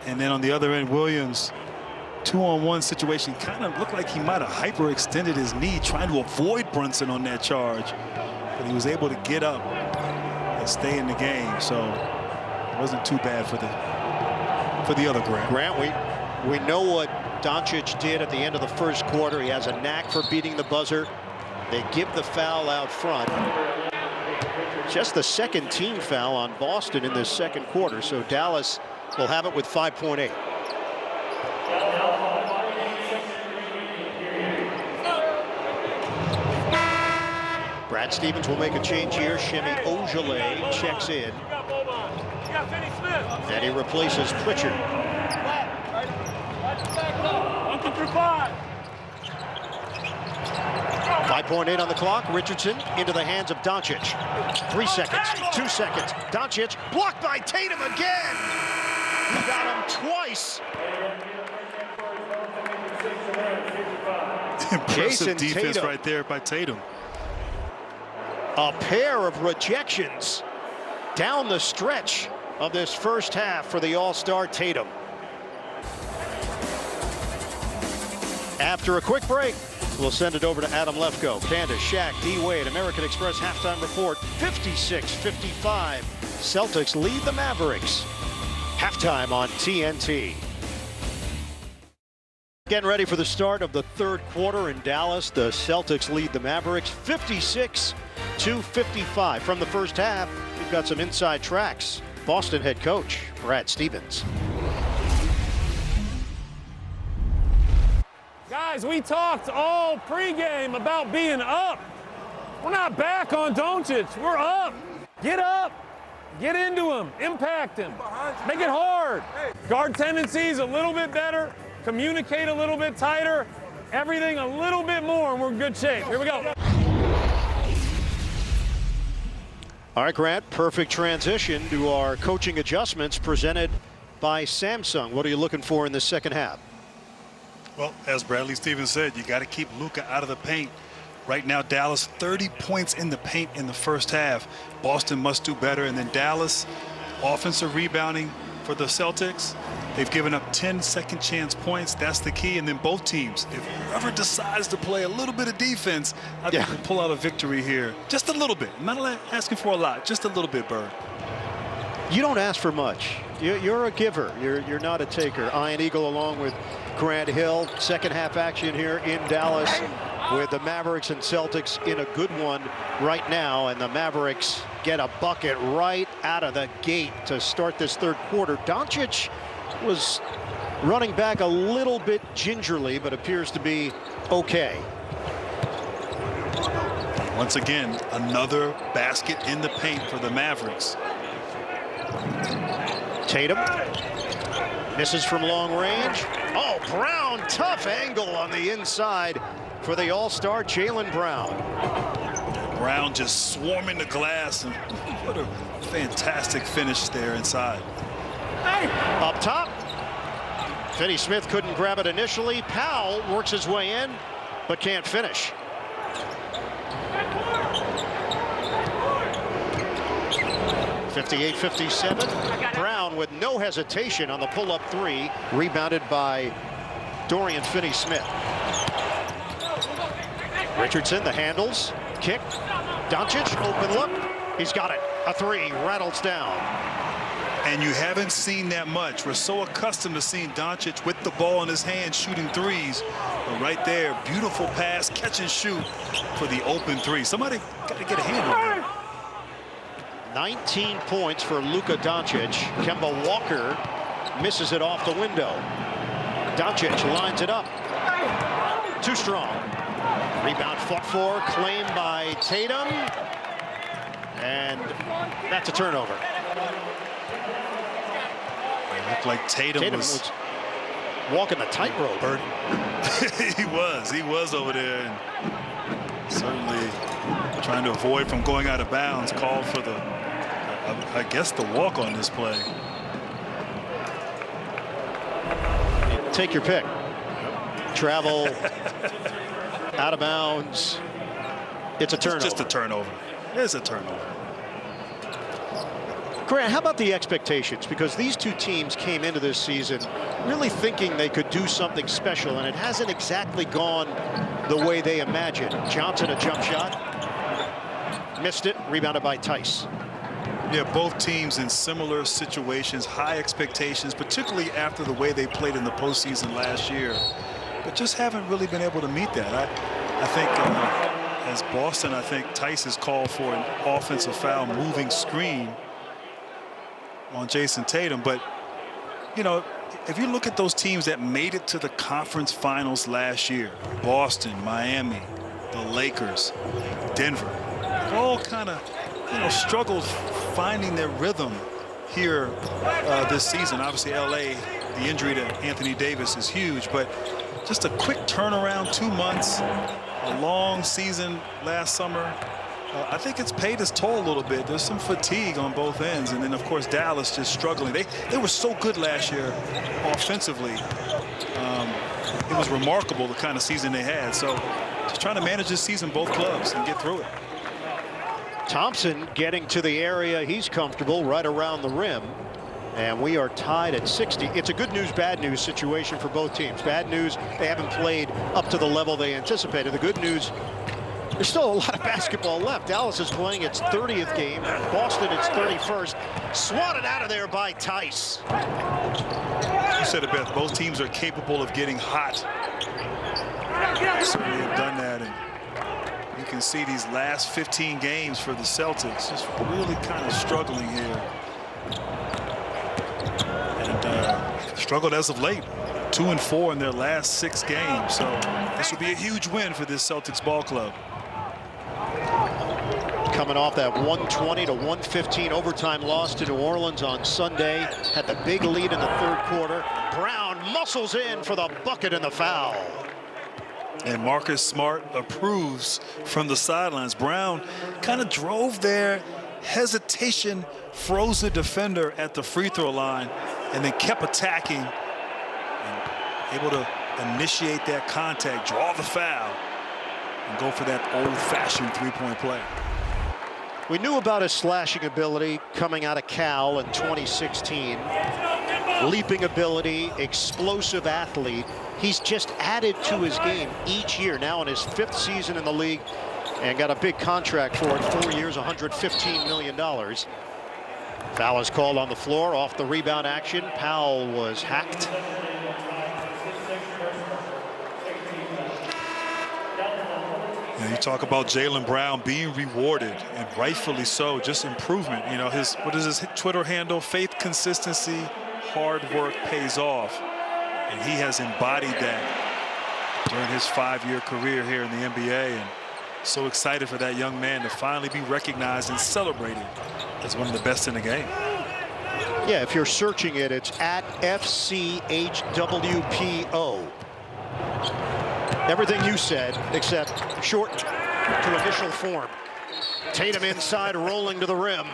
And then on the other end, Williams, 2-on-1 situation, kind of looked like he might have hyperextended his knee, trying to avoid Brunson on that charge. But he was able to get up and stay in the game. So it wasn't too bad for the other Grant. Grant, we know what Doncic did at the end of the first quarter. He has a knack for beating the buzzer. They give the foul out front. Just the second team foul on Boston in this second quarter, so Dallas will have it with 5.8. Brad Stevens will make a change here. Shemi Ojeleye checks in. And he replaces Pritchard. 5.8 on the clock. Richardson into the hands of Doncic. 3 seconds, 2 seconds. Doncic blocked by Tatum again. He got him twice. Impressive defense Tatum. right there by Tatum. A pair of rejections down the stretch of this first half for the All-Star Tatum. After a quick break, we'll send it over to Adam Lefkoe. Candace, Shaq, D. Wade, American Express halftime report. 56-55. Celtics lead the Mavericks. Halftime on TNT. Getting ready for the start of the third quarter in Dallas. The Celtics lead the Mavericks 56-55. From the first half, we've got some inside tracks. Boston head coach Brad Stevens. Guys, we talked all pregame about being up. We're not back on Doncic. We're up. Get up. Get into him. Impact him. Make it hard. Guard tendencies a little bit better. Communicate a little bit tighter. Everything a little bit more, and we're in good shape. Here we go. All right, Grant, perfect transition to our coaching adjustments presented by Samsung. What are you looking for in the second half? Well, as Bradley Stevens said, you got to keep Luka out of the paint. Right now, Dallas 30 points in the paint in the first half. Boston must do better. And then Dallas, offensive rebounding for the Celtics. They've given up 10 second chance points. That's the key. And then both teams, if whoever decides to play a little bit of defense, I think we'll pull out a victory here. Just a little bit. I'm not asking for a lot. Just a little bit, Bird. You don't ask for much. You're a giver. You're not a taker. Ian Eagle along with Grant Hill. Second half action here in Dallas with the Mavericks and Celtics in a good one right now. And the Mavericks get a bucket right out of the gate to start this third quarter. Doncic was running back a little bit gingerly, but appears to be okay. Once again, another basket in the paint for the Mavericks. Tatum misses from long range. Oh, Brown, tough angle on the inside for the all-star Jaylen Brown. Brown just swarming the glass, and what a fantastic finish there inside. Up top, Finney Smith couldn't grab it initially. Powell works his way in, but can't finish. (58-57). Brown with no hesitation on the pull-up three, rebounded by Dorian Finney-Smith. Richardson, the handles, kick. Doncic, open look. He's got it. A three, rattles down. And you haven't seen that much. We're so accustomed to seeing Doncic with the ball in his hand shooting threes. But right there, beautiful pass, catch and shoot for the open three. Somebody got to get a hand on that. 19 points for Luka Doncic. Kemba Walker misses it off the window. Doncic lines it up. Too strong. Rebound fought for, claimed by Tatum. And that's a turnover. It looked like Tatum was walking the tightrope. He was over there, and certainly trying to avoid from going out of bounds. Called for the, I guess, the walk on this play. Take your pick. Travel, out of bounds. It's a turnover. It's just a turnover. It's a turnover. Grant, how about the expectations? Because these two teams came into this season really thinking they could do something special, and it hasn't exactly gone the way they imagined. Johnson, a jump shot. Missed it, rebounded by Tice. Yeah, both teams in similar situations, high expectations, particularly after the way they played in the postseason last year, but just haven't really been able to meet that. I think as Boston, I think Tice has called for an offensive foul moving screen on Jason Tatum. But, you know, if you look at those teams that made it to the conference finals last year, Boston, Miami, the Lakers, Denver, all kind of, struggled finding their rhythm here this season. Obviously, LA, the injury to Anthony Davis is huge, but just a quick turnaround, 2 months, a long season last summer. I think it's paid its toll a little bit. There's some fatigue on both ends. And then, of course, Dallas just struggling. They were so good last year offensively. It was remarkable the kind of season they had. So just trying to manage this season, both clubs, and get through it. Thompson getting to the area he's comfortable right around the rim. And we are tied at 60. It's a good news, bad news situation for both teams. Bad news, they haven't played up to the level they anticipated. The good news, there's still a lot of basketball left. Dallas is playing its 30th game. Boston its 31st. Swatted out of there by Tice. You said it best. Both teams are capable of getting hot. Certainly have done that. And you can see these last 15 games for the Celtics just really kind of struggling here. And struggled as of late. 2-4 in their last 6 games. So this will be a huge win for this Celtics ball club. Coming off that 120-115 overtime loss to New Orleans on Sunday. Had the big lead in the third quarter. Brown muscles in for the bucket and the foul. And Marcus Smart approves from the sidelines. Brown kind of drove there, hesitation, froze the defender at the free throw line, and then kept attacking and able to initiate that contact, draw the foul, and go for that old-fashioned three-point play. We knew about his slashing ability coming out of Cal in 2016. leaping ability, explosive athlete. He's just added to his game each year, now in his 5th season in the league, and got a big contract for it, 4 years, $115 million. Foul is called on the floor off the rebound action. Powell was hacked. You talk about Jaylen Brown being rewarded, and rightfully so, just improvement. You know, what is his Twitter handle? Faith, consistency, hard work pays off. And he has embodied that during his 5-year career here in the NBA. And so excited for that young man to finally be recognized and celebrated as one of the best in the game. Yeah, if you're searching it, it's at FCHWPO. Everything you said, except short to initial form. Tatum inside, rolling to the rim.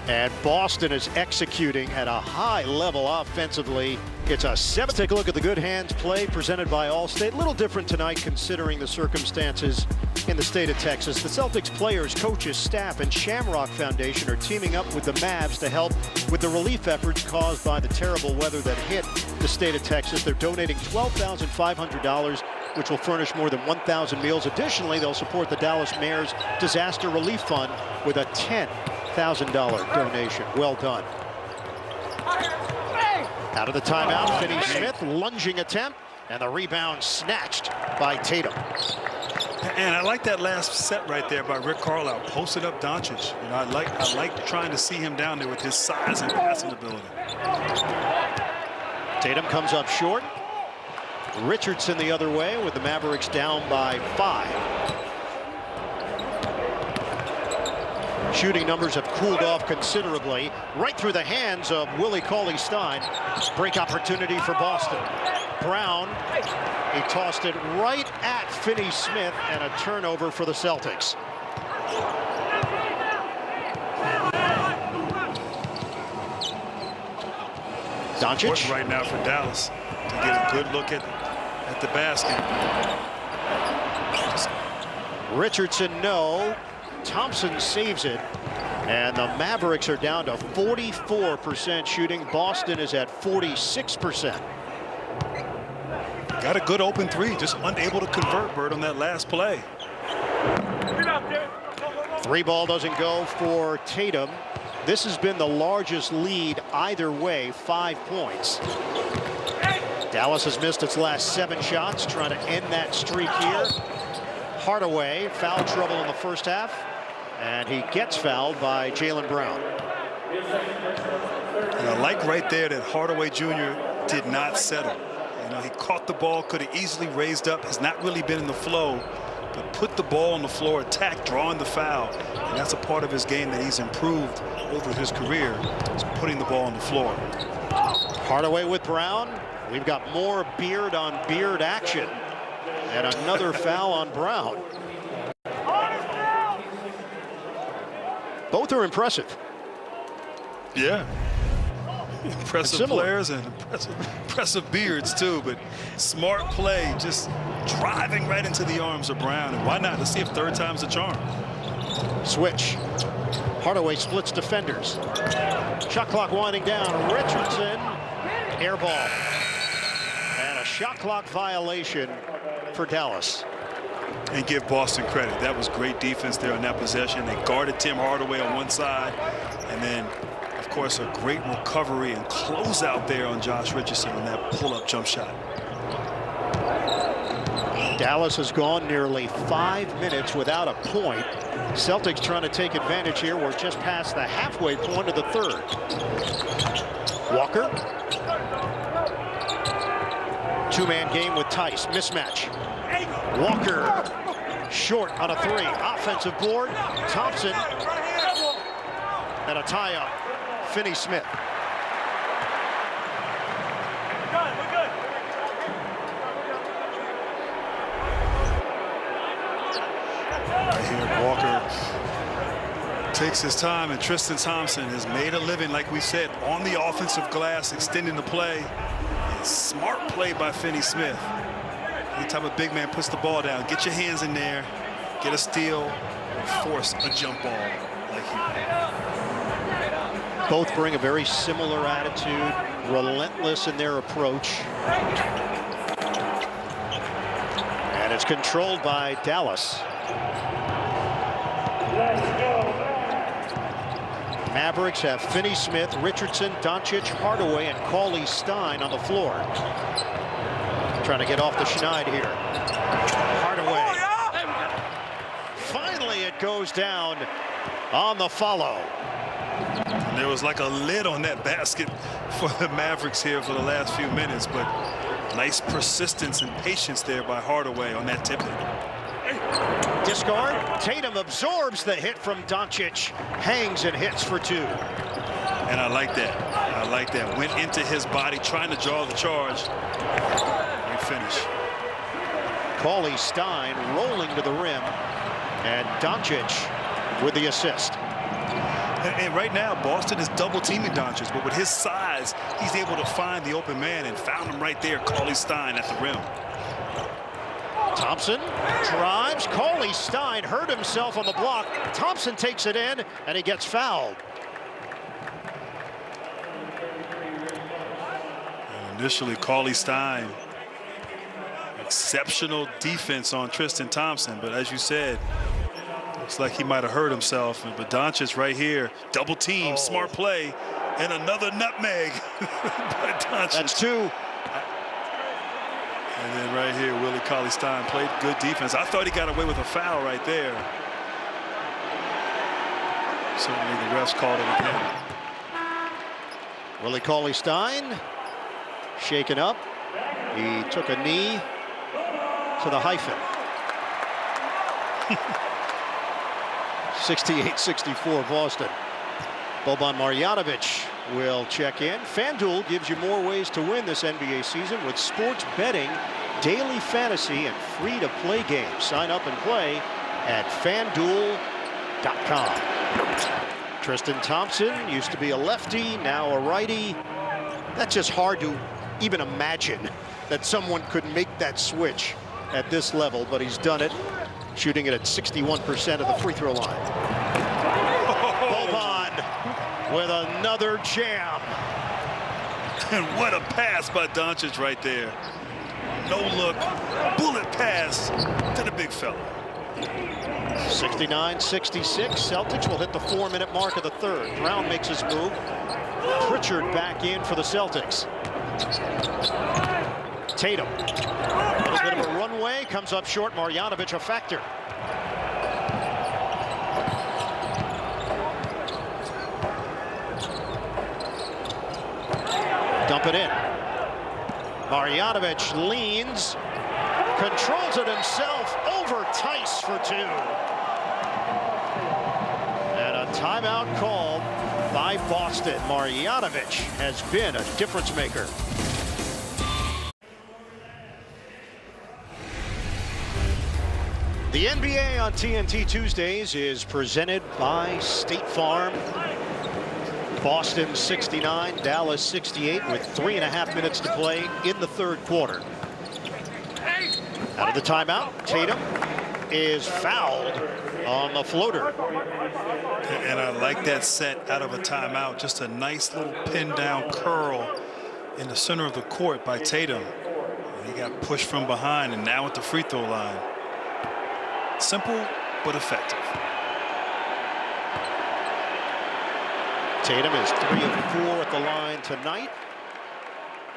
And Boston is executing at a high level offensively. It's a 7. Take a look at the good hands play presented by Allstate. A little different tonight considering the circumstances in the state of Texas. The Celtics players, coaches, staff, and Shamrock Foundation are teaming up with the Mavs to help with the relief efforts caused by the terrible weather that hit the state of Texas. They're donating $12,500, which will furnish more than 1,000 meals. Additionally, they'll support the Dallas Mayor's Disaster Relief Fund with a $10,000 donation. Well done. Out of the timeout, Finney Smith, lunging attempt, and the rebound snatched by Tatum. And I like that last set right there by Rick Carlisle, posted up Doncic. You know, I like trying to see him down there with his size and passing ability. Tatum comes up short. Richardson the other way with the Mavericks down by 5. Shooting numbers have cooled off considerably. Right through the hands of Willie Cauley-Stein. Break opportunity for Boston. Brown, he tossed it right at Finney Smith, and a turnover for the Celtics. Doncic right now for Dallas to get a good look at the basket. Richardson, no. Thompson saves it, and the Mavericks are down to 44% shooting. Boston is at 46%. Got a good open 3, just unable to convert, Bird, on that last play. 3 ball doesn't go for Tatum. This has been the largest lead either way, 5 points. Dallas has missed its last 7 shots, trying to end that streak here. Hardaway, foul trouble in the first half, and he gets fouled by Jaylen Brown. And I like right there that Hardaway Jr. did not settle. You know, he caught the ball, could have easily raised up, has not really been in the flow, but put the ball on the floor, attack, drawing the foul. And that's a part of his game that he's improved over his career, is putting the ball on the floor. Hardaway with Brown. We've got more beard on beard action. And another foul on Brown. Both are impressive. Yeah. Impressive players and impressive beards too, but smart play, just driving right into the arms of Brown. And why not? Let's see if 3rd time's a charm. Switch. Hardaway splits defenders. Shot clock winding down. Richardson, air ball. And a shot clock violation for Dallas. And give Boston credit. That was great defense there on that possession. They guarded Tim Hardaway on one side, and then of course a great recovery and closeout there on Josh Richardson on that pull-up jump shot. Dallas has gone nearly 5 minutes without a point. Celtics trying to take advantage here. We're just past the halfway point of the 3rd. Walker. 2-man game with Tice. Mismatch. Walker short on a 3. Offensive board. Thompson. And a tie-up. Finney Smith. Right here, Walker takes his time, and Tristan Thompson has made a living, like we said, on the offensive glass, extending the play. And smart play by Finney Smith. Anytime a big man puts the ball down, get your hands in there, get a steal, and force a jump ball like he did. Both bring a very similar attitude, relentless in their approach. And it's controlled by Dallas. Mavericks have Finney-Smith, Richardson, Doncic, Hardaway, and Cauley-Stein on the floor. Trying to get off the schneid here. Hardaway. Finally, it goes down on the follow. And there was like a lid on that basket for the Mavericks here for the last few minutes, but nice persistence and patience there by Hardaway on that tip. Discard. Tatum absorbs the hit from Doncic, hangs and hits for two. And I like that. I like that. Went into his body, trying to draw the charge. Great finish. Cauley-Stein rolling to the rim, and Doncic with the assist. And right now, Boston is double teaming Doncic, but with his size, he's able to find the open man and found him right there, Cauley-Stein at the rim. Thompson drives. Cauley-Stein hurt himself on the block. Thompson takes it in, and he gets fouled. And initially, Cauley-Stein, exceptional defense on Tristan Thompson, but as you said, looks like he might have hurt himself. But Doncic right here, double team, smart play, and another nutmeg by Doncic. That's two. And then right here, Willie Cauley-Stein played good defense. I thought he got away with a foul right there. Certainly the refs called it again. Willie Cauley-Stein shaken up. He took a knee to the hyphen. 68-64 Boston. Boban Marjanovic will check in. FanDuel gives you more ways to win this NBA season with sports betting, daily fantasy, and free-to-play games. Sign up and play at FanDuel.com. Tristan Thompson used to be a lefty, now a righty. That's just hard to even imagine that someone could make that switch at this level, but he's done it, shooting it at 61% of the free throw line. Boban with another jam. And what a pass by Doncic right there. No look, bullet pass to the big fella. 69-66. Celtics will hit the 4-minute mark of the third. Brown makes his move. Pritchard back in for the Celtics. Tatum. A little bit of a runway, comes up short. Marjanovic a factor. Dump it in. Marjanovic leans, controls it himself, over Tice for two. And a timeout called by Boston. Marjanovic has been a difference maker. The NBA on TNT Tuesdays is presented by State Farm. Boston 69, Dallas 68 with 3.5 minutes to play in the third quarter. Out of the timeout, Tatum is fouled on the floater. And I like that set out of a timeout. Just a nice little pin down curl in the center of the court by Tatum. And he got pushed from behind and now at the free throw line. Simple but effective. Tatum is 3 of 4 at the line tonight.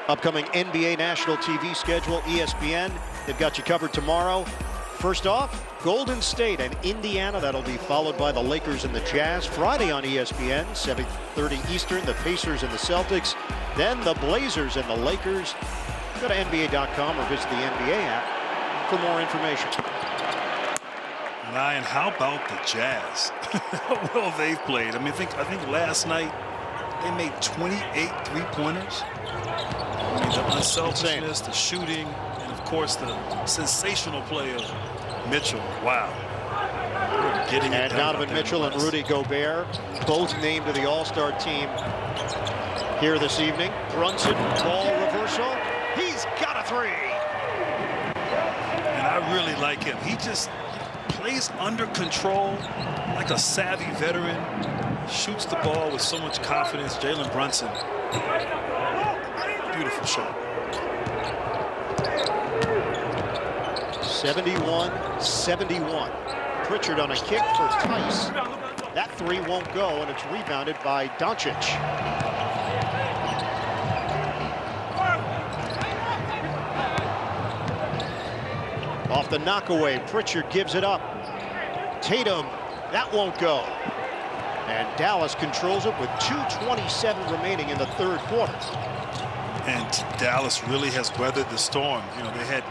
Upcoming NBA national TV schedule, ESPN. They've got you covered tomorrow. First off, Golden State and Indiana. That'll be followed by the Lakers and the Jazz. Friday on ESPN, 7:30 Eastern, the Pacers and the Celtics. Then the Blazers and the Lakers. Go to NBA.com or visit the NBA app for more information. Ryan, how about the Jazz? How well they've played. I mean, I think last night they made 28 three-pointers. I mean, the unselfishness, the shooting, and of course the sensational play of Mitchell. Wow. Getting it and Donovan Mitchell and Rudy Gobert, both named to the All-Star team here this evening. Brunson, ball reversal. He's got a three. And I really like him. He just plays under control like a savvy veteran. Shoots the ball with so much confidence. Jalen Brunson. Beautiful shot. 71-71. Pritchard on a kick for Tice. That three won't go, and it's rebounded by Doncic. Off the knockaway, Pritchard gives it up. Tatum, that won't go. And Dallas controls it with 2:27 remaining in the third quarter. And Dallas really has weathered the storm. You know, they had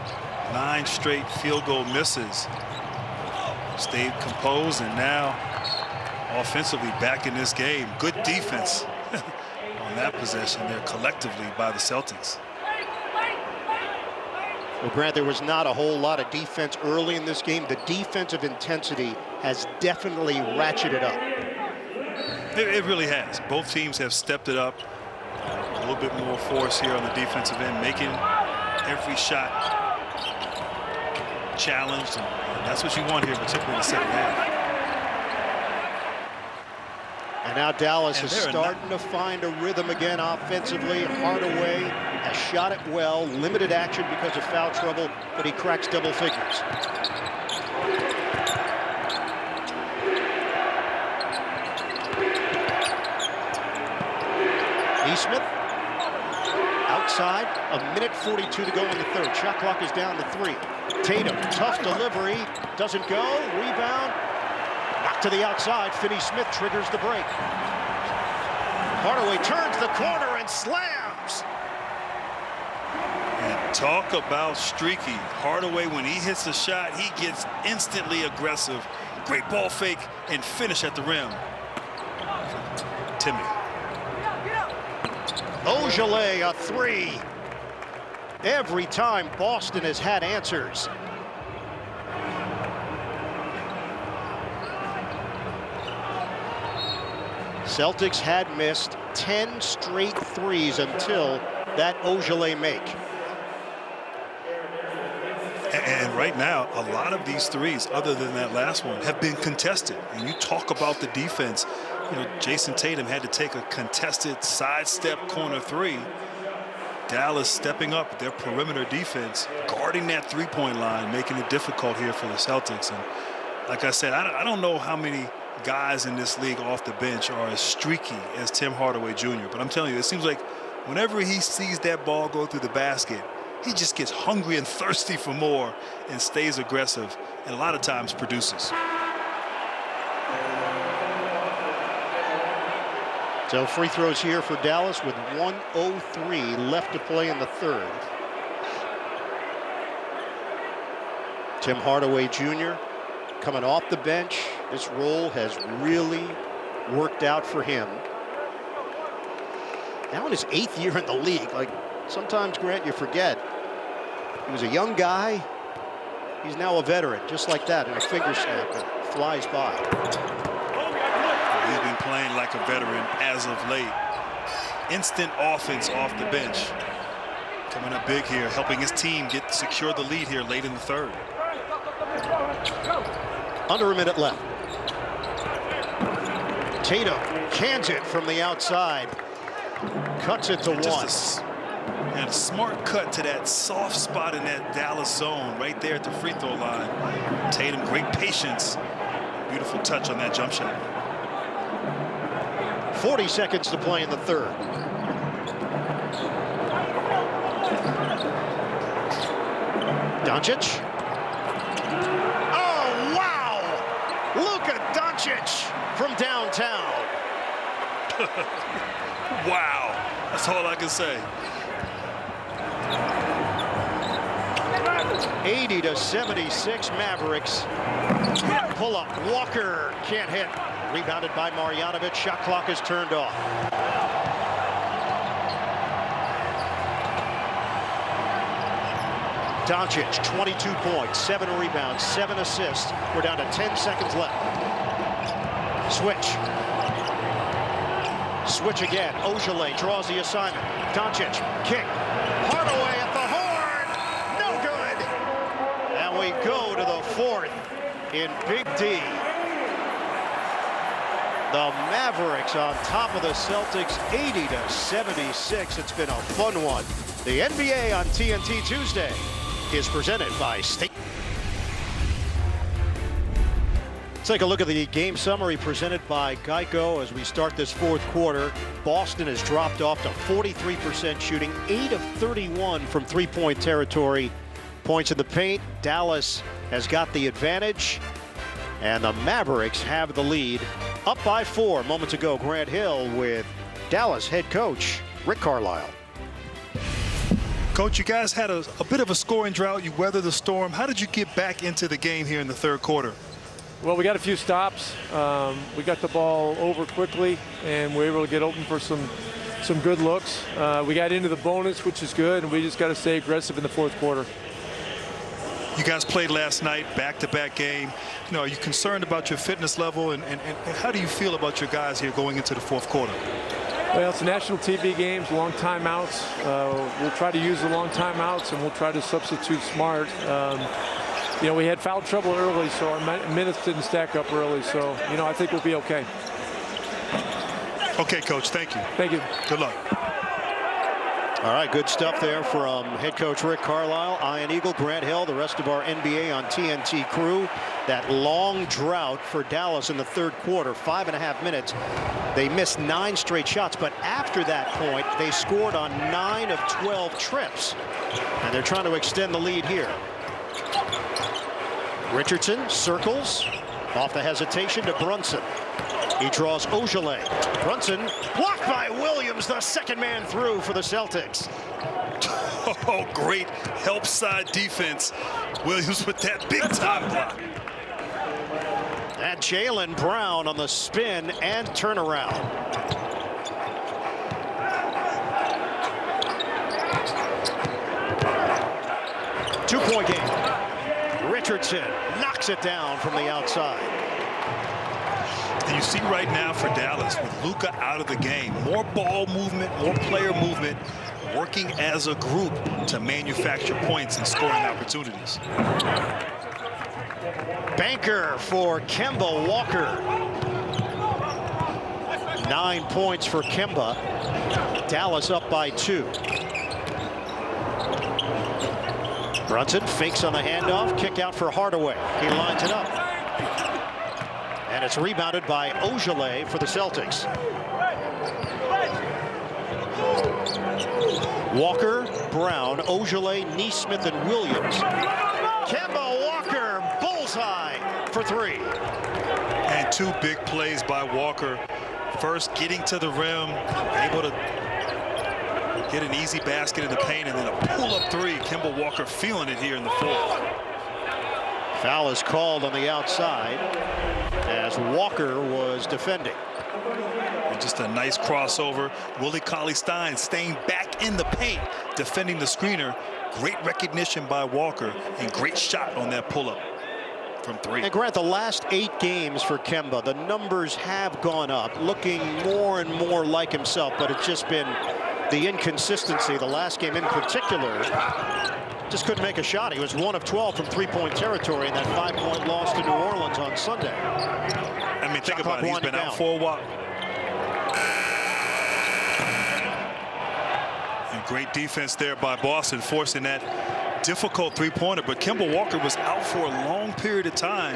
9 straight field goal misses. Stayed composed, and now offensively back in this game. Good defense on that possession there collectively by the Celtics. Well, Grant, there was not a whole lot of defense early in this game. The defensive intensity has definitely ratcheted up. It really has. Both teams have stepped it up. A little bit more force here on the defensive end, making every shot challenged. And that's what you want here, particularly in the second half. And now Dallas is starting to find a rhythm again offensively. Hardaway has shot it well, limited action because of foul trouble, but he cracks double figures. Nesmith outside, 1:42 to go in the third. Shot clock is down to 3. Tatum, tough delivery, doesn't go. Rebound, knocked to the outside. Finney-Smith triggers the break. Hardaway turns the corner and slams. And talk about streaky. Hardaway, when he hits a shot, he gets instantly aggressive. Great ball fake and finish at the rim. Timmy. Ogilvy, a 3. Every time Boston has had answers. Celtics had missed 10 straight threes until that Ogilvy make. And right now, a lot of these threes, other than that last one, have been contested. And you talk about the defense. You know, Jason Tatum had to take a contested sidestep corner 3. Dallas stepping up their perimeter defense, guarding that three-point line, making it difficult here for the Celtics. And like I said, I don't know how many guys in this league off the bench are as streaky as Tim Hardaway Jr. But I'm telling you, it seems like whenever he sees that ball go through the basket, he just gets hungry and thirsty for more and stays aggressive, and a lot of times produces. So free throws here for Dallas with 1:03 left to play in the third. Tim Hardaway Jr. coming off the bench. This role has really worked out for him. Now in his 8th year in the league. Like, sometimes, Grant, you forget. He was a young guy. He's now a veteran, just like that, in a finger snap. It flies by. He's been playing like a veteran as of late. Instant offense off the bench. Coming up big here, helping his team secure the lead here late in the third. Under a minute left. Tatum cans it from the outside. Cuts it to 1. And a smart cut to that soft spot in that Dallas zone right there at the free throw line. Tatum, great patience. Beautiful touch on that jump shot. 40 seconds to play in the third. Doncic. Oh, wow! Luka Doncic from downtown. Wow. That's all I can say. 80-76 Mavericks. Pull up. Walker can't hit. Rebounded by Marjanovic. Shot clock is turned off. Doncic, 22 points, 7 rebounds, 7 assists. We're down to 10 seconds left. Switch. Switch again. Ogilvy draws the assignment. Doncic, kick. Hardaway at the horn. No good. And we go to the fourth in Big D. The Mavericks on top of the Celtics 80-76. It's been a fun one. The NBA on TNT Tuesday is presented by State. Let's take a look at the game summary presented by Geico as we start this fourth quarter. Boston has dropped off to 43% shooting, 8 of 31 from three-point territory. Points in the paint. Dallas has got the advantage, and the Mavericks have the lead. Up by 4 moments ago. Grant Hill with Dallas head coach Rick Carlisle. Coach, you guys had a bit of a scoring drought. You weathered the storm. How did you get back into the game here in the third quarter? Well, we got a few stops. We got the ball over quickly, and we were able to get open for some good looks. We got into the bonus, which is good, and we just got to stay aggressive in the fourth quarter. You guys played last night, back-to-back game. You know, are you concerned about your fitness level, and how do you feel about your guys here going into the fourth quarter? Well, it's national TV games, long timeouts. We'll try to use the long timeouts, and we'll try to substitute smart. You know, we had foul trouble early, so our minutes didn't stack up early. So, you know, I think we'll be okay. Okay, Coach, thank you. Thank you. Good luck. All right, good stuff there from head coach Rick Carlisle, Ian Eagle, Grant Hill, the rest of our NBA on TNT crew. That long drought for Dallas in the third quarter, 5.5 minutes. They missed 9 straight shots, but after that point, they scored on 9 of 12 trips. And they're trying to extend the lead here. Richardson circles, off the hesitation to Brunson. He draws Ogilvy. Brunson blocked by Williams, the second man through for the Celtics. Oh, great help side defense. Williams with that big time block. And Jaylen Brown on the spin and turnaround. Two-point game. Richardson knocks it down from the outside. And you see right now for Dallas, with Luka out of the game, more ball movement, more player movement, working as a group to manufacture points and scoring opportunities. Banker for Kemba Walker. 9 points for Kemba. Dallas up by 2. Brunson fakes on the handoff, kick out for Hardaway. He lines it up. And it's rebounded by Ogilvy for the Celtics. Walker, Brown, Ogilvy, Neesmith, and Williams. Kemba Walker, bullseye for 3. And 2 big plays by Walker. First, getting to the rim, able to get an easy basket in the paint, and then a pull-up 3. Kemba Walker feeling it here in the fourth. Foul is called on the outside as Walker was defending. And just a nice crossover. Willie Cauley-Stein staying back in the paint, defending the screener. Great recognition by Walker, and great shot on that pull-up from 3. And Grant, the last 8 games for Kemba, the numbers have gone up, looking more and more like himself, but it's just been the inconsistency. The last game in particular, just couldn't make a shot. He was 1 of 12 from three-point territory in that 5-point loss to New Orleans on Sunday. I mean, think about it. He's been out for a while. And great defense there by Boston, forcing that difficult three-pointer. But Kemba Walker was out for a long period of time.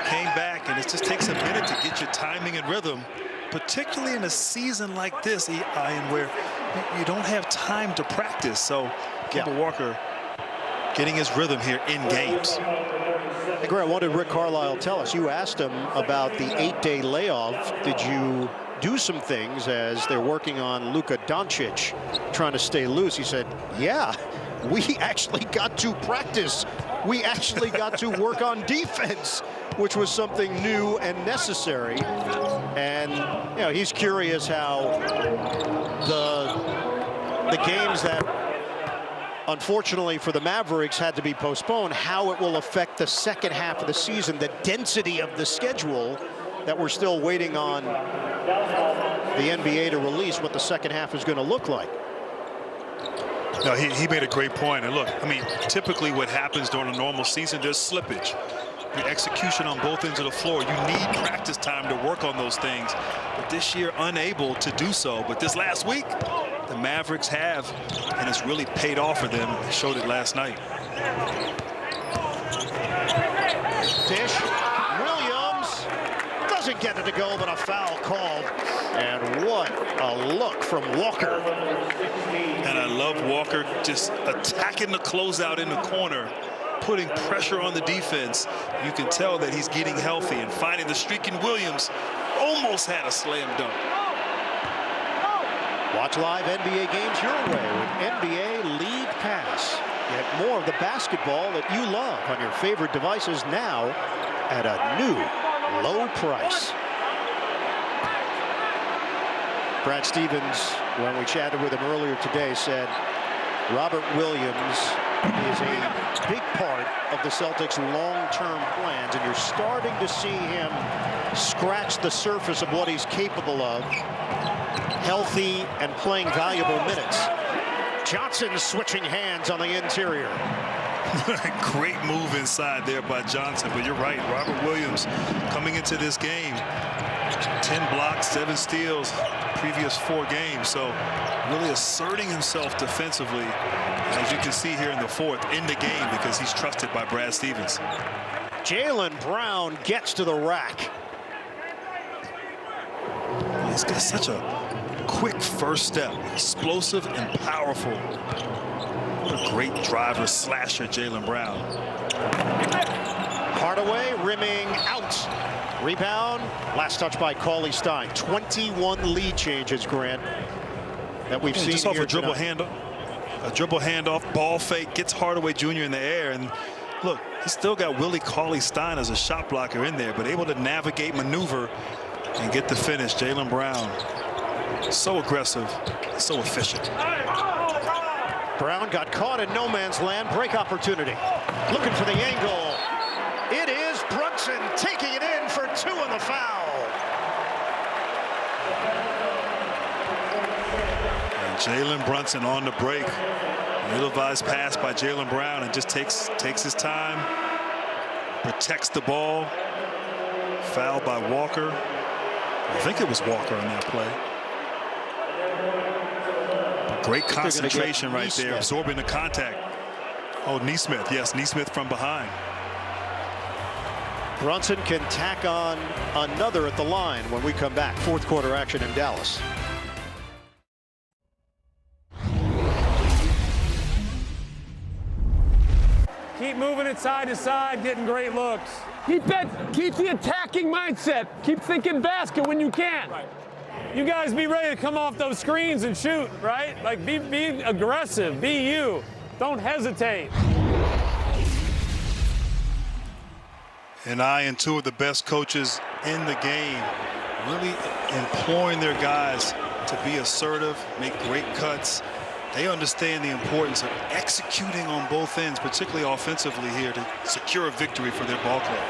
Came back, and it just takes a minute to get your timing and rhythm, particularly in a season like this, Ian, where you don't have time to practice. So Kemba Walker getting his rhythm here in games. Hey, Grant, what did Rick Carlisle tell us? You asked him about the 8-day layoff. Did you do some things as they're working on Luka Doncic, trying to stay loose? He said, yeah, we actually got to practice. We actually got to work on defense, which was something new and necessary. And, you know, he's curious how the games that unfortunately for the Mavericks had to be postponed, how it will affect the second half of the season, the density of the schedule that we're still waiting on the NBA to release what the second half is going to look like. No, he made a great point. And look, I mean, typically what happens during a normal season, there's slippage. the execution on both ends of the floor. You need practice time to work on those things. But this year, unable to do so. But this last week, the Mavericks have, and it's really paid off for them. They showed it last night. Dish. Williams doesn't get it to go, but a foul called. And what a look from Walker. And I love Walker just attacking the closeout in the corner, putting pressure on the defense. You can tell that he's getting healthy and finding the streak in Williams. Almost had a slam dunk. Watch live NBA games your way with NBA League Pass. Get more of the basketball that you love on your favorite devices now at a new low price. Brad Stevens, when we chatted with him earlier today, said Robert Williams is a big part of the Celtics' long-term plans, and you're starting to see him scratch the surface of what he's capable of, healthy and playing valuable minutes. Johnson switching hands on the interior. Great move inside there by Johnson, but you're right. Robert Williams coming into this game, 10 blocks, 7 steals, previous 4 games. So really asserting himself defensively, as you can see here in the fourth, in the game, because he's trusted by Brad Stevens. Jaylen Brown gets to the rack. He's got such a quick first step, explosive and powerful. What a great driver, slasher, Jaylen Brown. Hardaway rimming out. Rebound. Last touch by Cauley Stein. 21 lead changes, Grant, that we've seen just off here a dribble tonight. handoff, ball fake, gets Hardaway Jr. in the air, and look, he's still got Willie Cauley Stein as a shot blocker in there, but able to navigate, maneuver, and get the finish. Jaylen Brown, so aggressive, so efficient. Brown got caught in no man's land. Break opportunity. Looking for the angle. It is Brunson taking it in for 2 on the foul. And Jalen Brunson on the break. Ill-advised pass by Jaylen Brown, and just takes his time, protects the ball. Foul by Walker. I think it was Walker on that play. Great concentration right there, absorbing the contact. Oh, Nesmith, yes, Nesmith from behind. Brunson can tack on another at the line when we come back. Fourth quarter action in Dallas. Keep moving it side to side, getting great looks. Keep the attacking mindset. Keep thinking basket when you can. Right. You guys be ready to come off those screens and shoot, right? Like be aggressive, be you. Don't hesitate. And and 2 of the best coaches in the game, really imploring their guys to be assertive, make great cuts. They understand the importance of executing on both ends, particularly offensively here, to secure a victory for their ball club.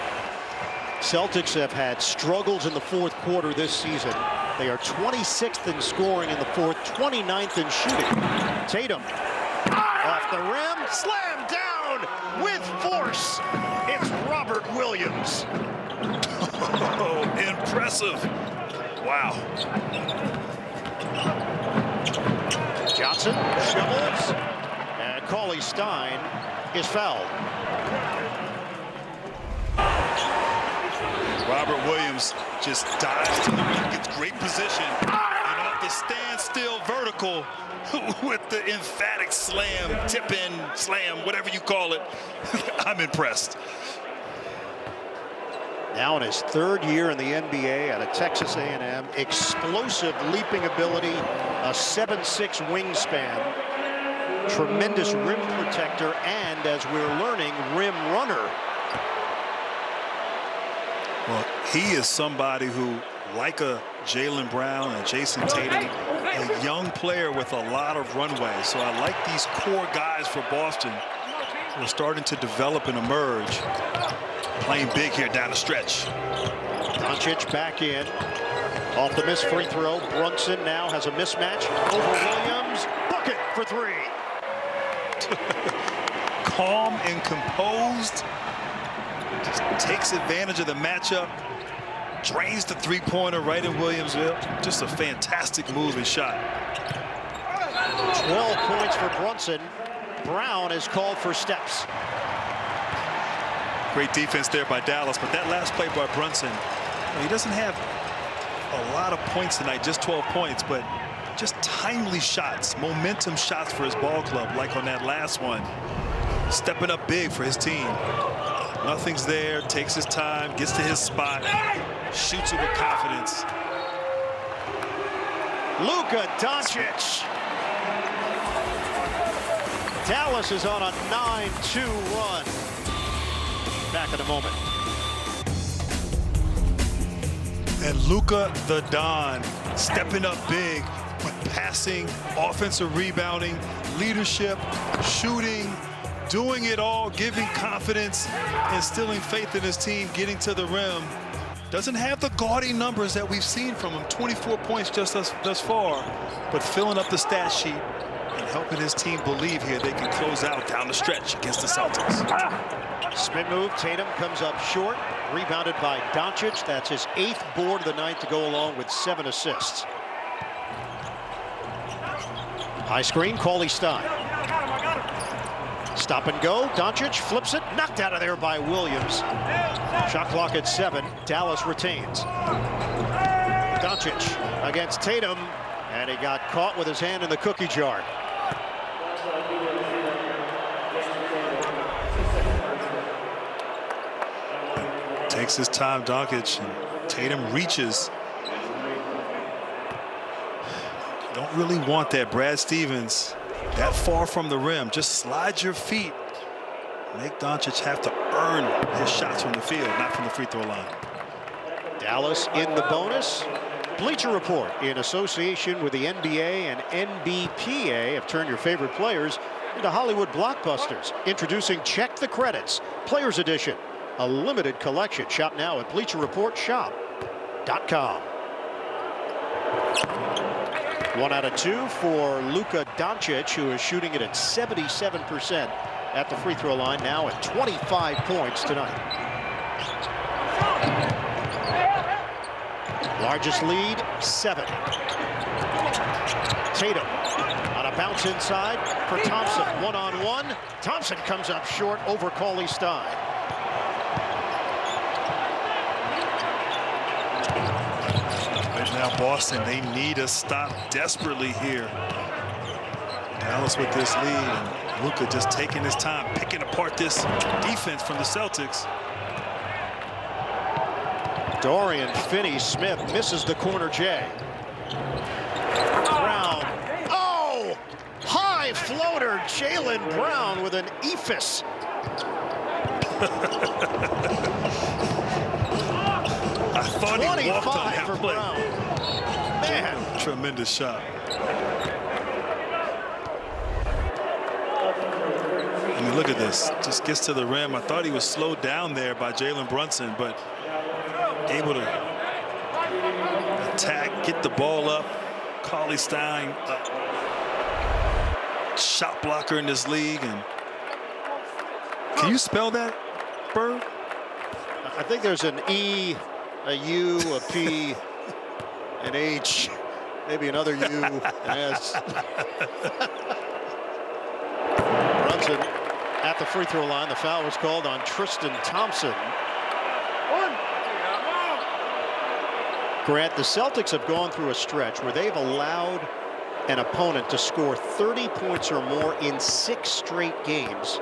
Celtics have had struggles in the fourth quarter this season. They are 26th in scoring in the fourth, 29th in shooting. Tatum off the rim, slam down with force. It's Robert Williams. Oh, impressive. Wow. Johnson shovels, and Cauley Stein is fouled. Robert Williams just dives to the rim, gets great position, and off the standstill vertical with the emphatic slam, tip-in, slam, whatever you call it. I'm impressed. Now in his 3rd year in the NBA at a Texas A&M, explosive leaping ability, a 7'6" wingspan, tremendous rim protector, and as we're learning, rim runner. Well, he is somebody who, like a Jaylen Brown and Jason Tatum, a young player with a lot of runway. So I like these core guys for Boston who are starting to develop and emerge. Playing big here down the stretch. Doncic back in. Off the missed free throw. Brunson now has a mismatch over Williams. Bucket for 3. Calm and composed. Just takes advantage of the matchup. Drains the three-pointer right in Williamsville. Just a fantastic move and shot. 12 points for Brunson. Brown is called for steps. Great defense there by Dallas, but that last play by Brunson, he doesn't have a lot of points tonight, just 12 points, but just timely shots, momentum shots for his ball club, like on that last one. Stepping up big for his team. Nothing's there, takes his time, gets to his spot, shoots it with confidence. Luka Doncic. Dallas is on a 9-2 run. Back in a moment. And Luka the Don stepping up big with passing, offensive rebounding, leadership, shooting, doing it all, giving confidence, instilling faith in his team, getting to the rim. Doesn't have the gaudy numbers that we've seen from him, 24 points just thus far, but filling up the stat sheet and helping his team believe here they can close out down the stretch against the Celtics. Spin move, Tatum comes up short, rebounded by Doncic. That's his 8th board of the night to go along with 7 assists. High screen, Cauley Stein. Stop and go, Doncic flips it, knocked out of there by Williams. Shot clock at 7, Dallas retains. Doncic against Tatum, and he got caught with his hand in the cookie jar. Takes his time, Doncic, and Tatum reaches. Don't really want that, Brad Stevens, that far from the rim. Just slide your feet. Make Doncic have to earn his shots from the field, not from the free throw line. Dallas in the bonus. Bleacher Report, in association with the NBA and NBPA, have turned your favorite players into Hollywood blockbusters. Introducing Check the Credits, Players Edition. A limited collection. Shop now at BleacherReportShop.com. 1 out of 2 for Luka Doncic, who is shooting it at 77% at the free throw line, now at 25 points tonight. Largest lead, 7. Tatum on a bounce inside for Thompson. 1-on-1. Thompson comes up short over Cauley Stein. Now Boston, they need a stop desperately here. Dallas with this lead, and Luka just taking his time, picking apart this defense from the Celtics. Dorian Finney-Smith misses the corner J. Brown. Oh! High floater, Jaylen Brown with an eephus. I thought he walked on that for play. Brown. Man. Tremendous shot. I mean, look at this. Just gets to the rim. I thought he was slowed down there by Jalen Brunson, but able to attack, get the ball up. Cauley Stein, shot blocker in this league. And can you spell that, Bird? I think there's an E, a U, a P, an H, maybe another U, an S. Brunson at the free throw line. The foul was called on Tristan Thompson. Grant, the Celtics have gone through a stretch where they've allowed an opponent to score 30 points or more in 6 straight games.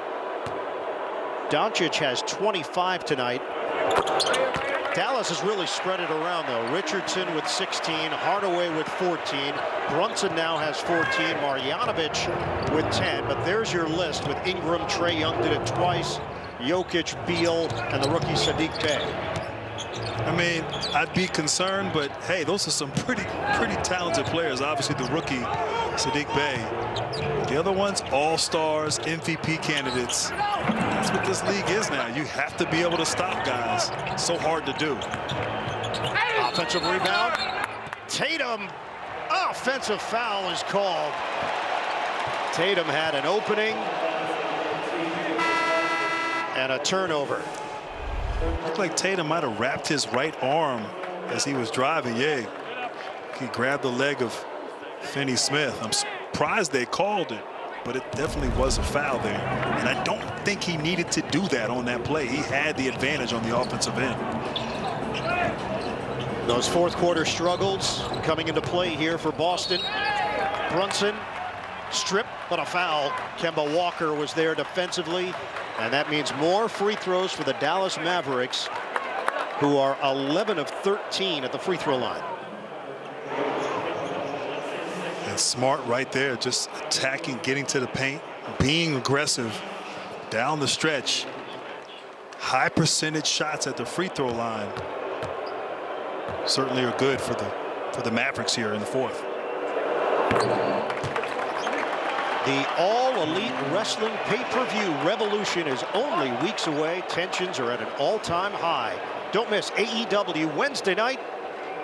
Doncic has 25 tonight. Dallas has really spread it around, though. Richardson with 16, Hardaway with 14, Brunson now has 14, Marjanovic with 10. But there's your list with Ingram, Trae Young did it twice, Jokic, Beal, and the rookie Saddiq Bey. I mean, I'd be concerned, but hey, those are some pretty talented players. Obviously, the rookie Saddiq Bey. The other ones, all-stars, MVP candidates. That's what this league is now. You have to be able to stop guys. So hard to do. Offensive rebound. Tatum. Offensive foul is called. Tatum had an opening and a turnover. Looked like Tatum might have wrapped his right arm as he was driving. Yeah, he grabbed the leg of Finney Smith. I'm surprised they called it, but it definitely was a foul there. And I don't think he needed to do that on that play. He had the advantage on the offensive end. Those fourth quarter struggles coming into play here for Boston. Brunson stripped, but a foul. Kemba Walker was there defensively, and that means more free throws for the Dallas Mavericks, who are 11 of 13 at the free throw line. And Smart right there, just attacking, getting to the paint, being aggressive down the stretch. High percentage shots at the free throw line certainly are good for the Mavericks here in the fourth. The All Elite Wrestling pay-per-view revolution is only weeks away. Tensions are at an all-time high. Don't miss AEW Wednesday night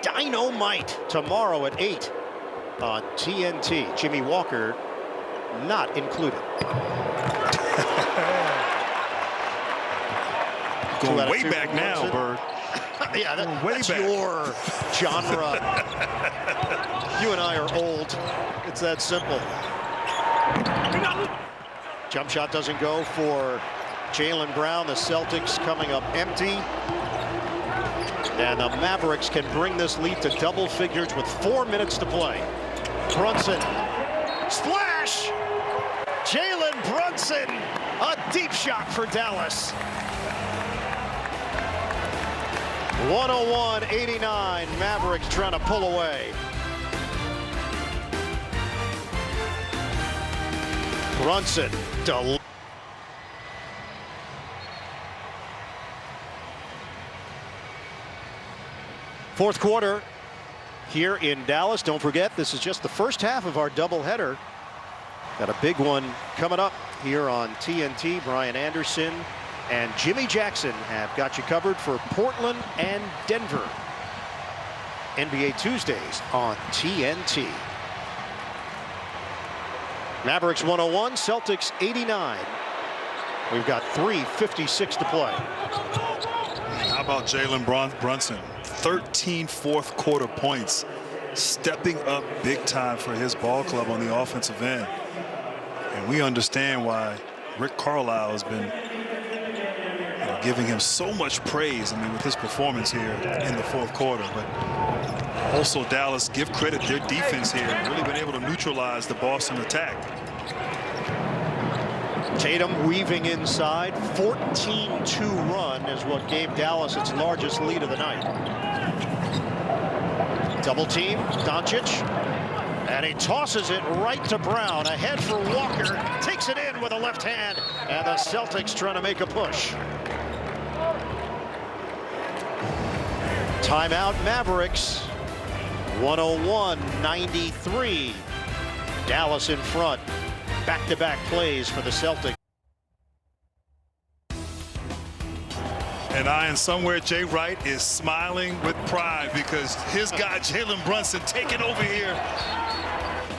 Dynamite tomorrow at 8 on TNT. Jimmy Walker not included. Going way back now, Bird. Yeah, that's your genre. You and I are old. It's that simple. Jump shot doesn't go for Jaylen Brown. The Celtics coming up empty. And the Mavericks can bring this lead to double figures with 4 minutes to play. Brunson. Splash! Jalen Brunson. A deep shot for Dallas. 101-89. Mavericks trying to pull away. Brunson. Fourth quarter here in Dallas. Don't forget, this is just the first half of our doubleheader. Got a big one coming up here on TNT. Brian Anderson and Jimmy Jackson have got you covered for Portland and Denver. NBA Tuesdays on TNT. Mavericks 101, Celtics 89. We've got 3:56 to play. How about Jalen Brunson? 13 fourth quarter points, stepping up big time for his ball club on the offensive end. And we understand why Rick Carlisle has been giving him so much praise, I mean, with his performance here in the fourth quarter. But also Dallas, give credit, their defense here, really been able to neutralize the Boston attack. Tatum weaving inside. 14-2 run is what gave Dallas its largest lead of the night. Double team, Doncic. And he tosses it right to Brown. Ahead for Walker. Takes it in with a left hand. And the Celtics trying to make a push. Timeout Mavericks. 101-93. Dallas in front. Back-to-back plays for the Celtics. And somewhere Jay Wright is smiling with pride because his guy Jalen Brunson taking over here.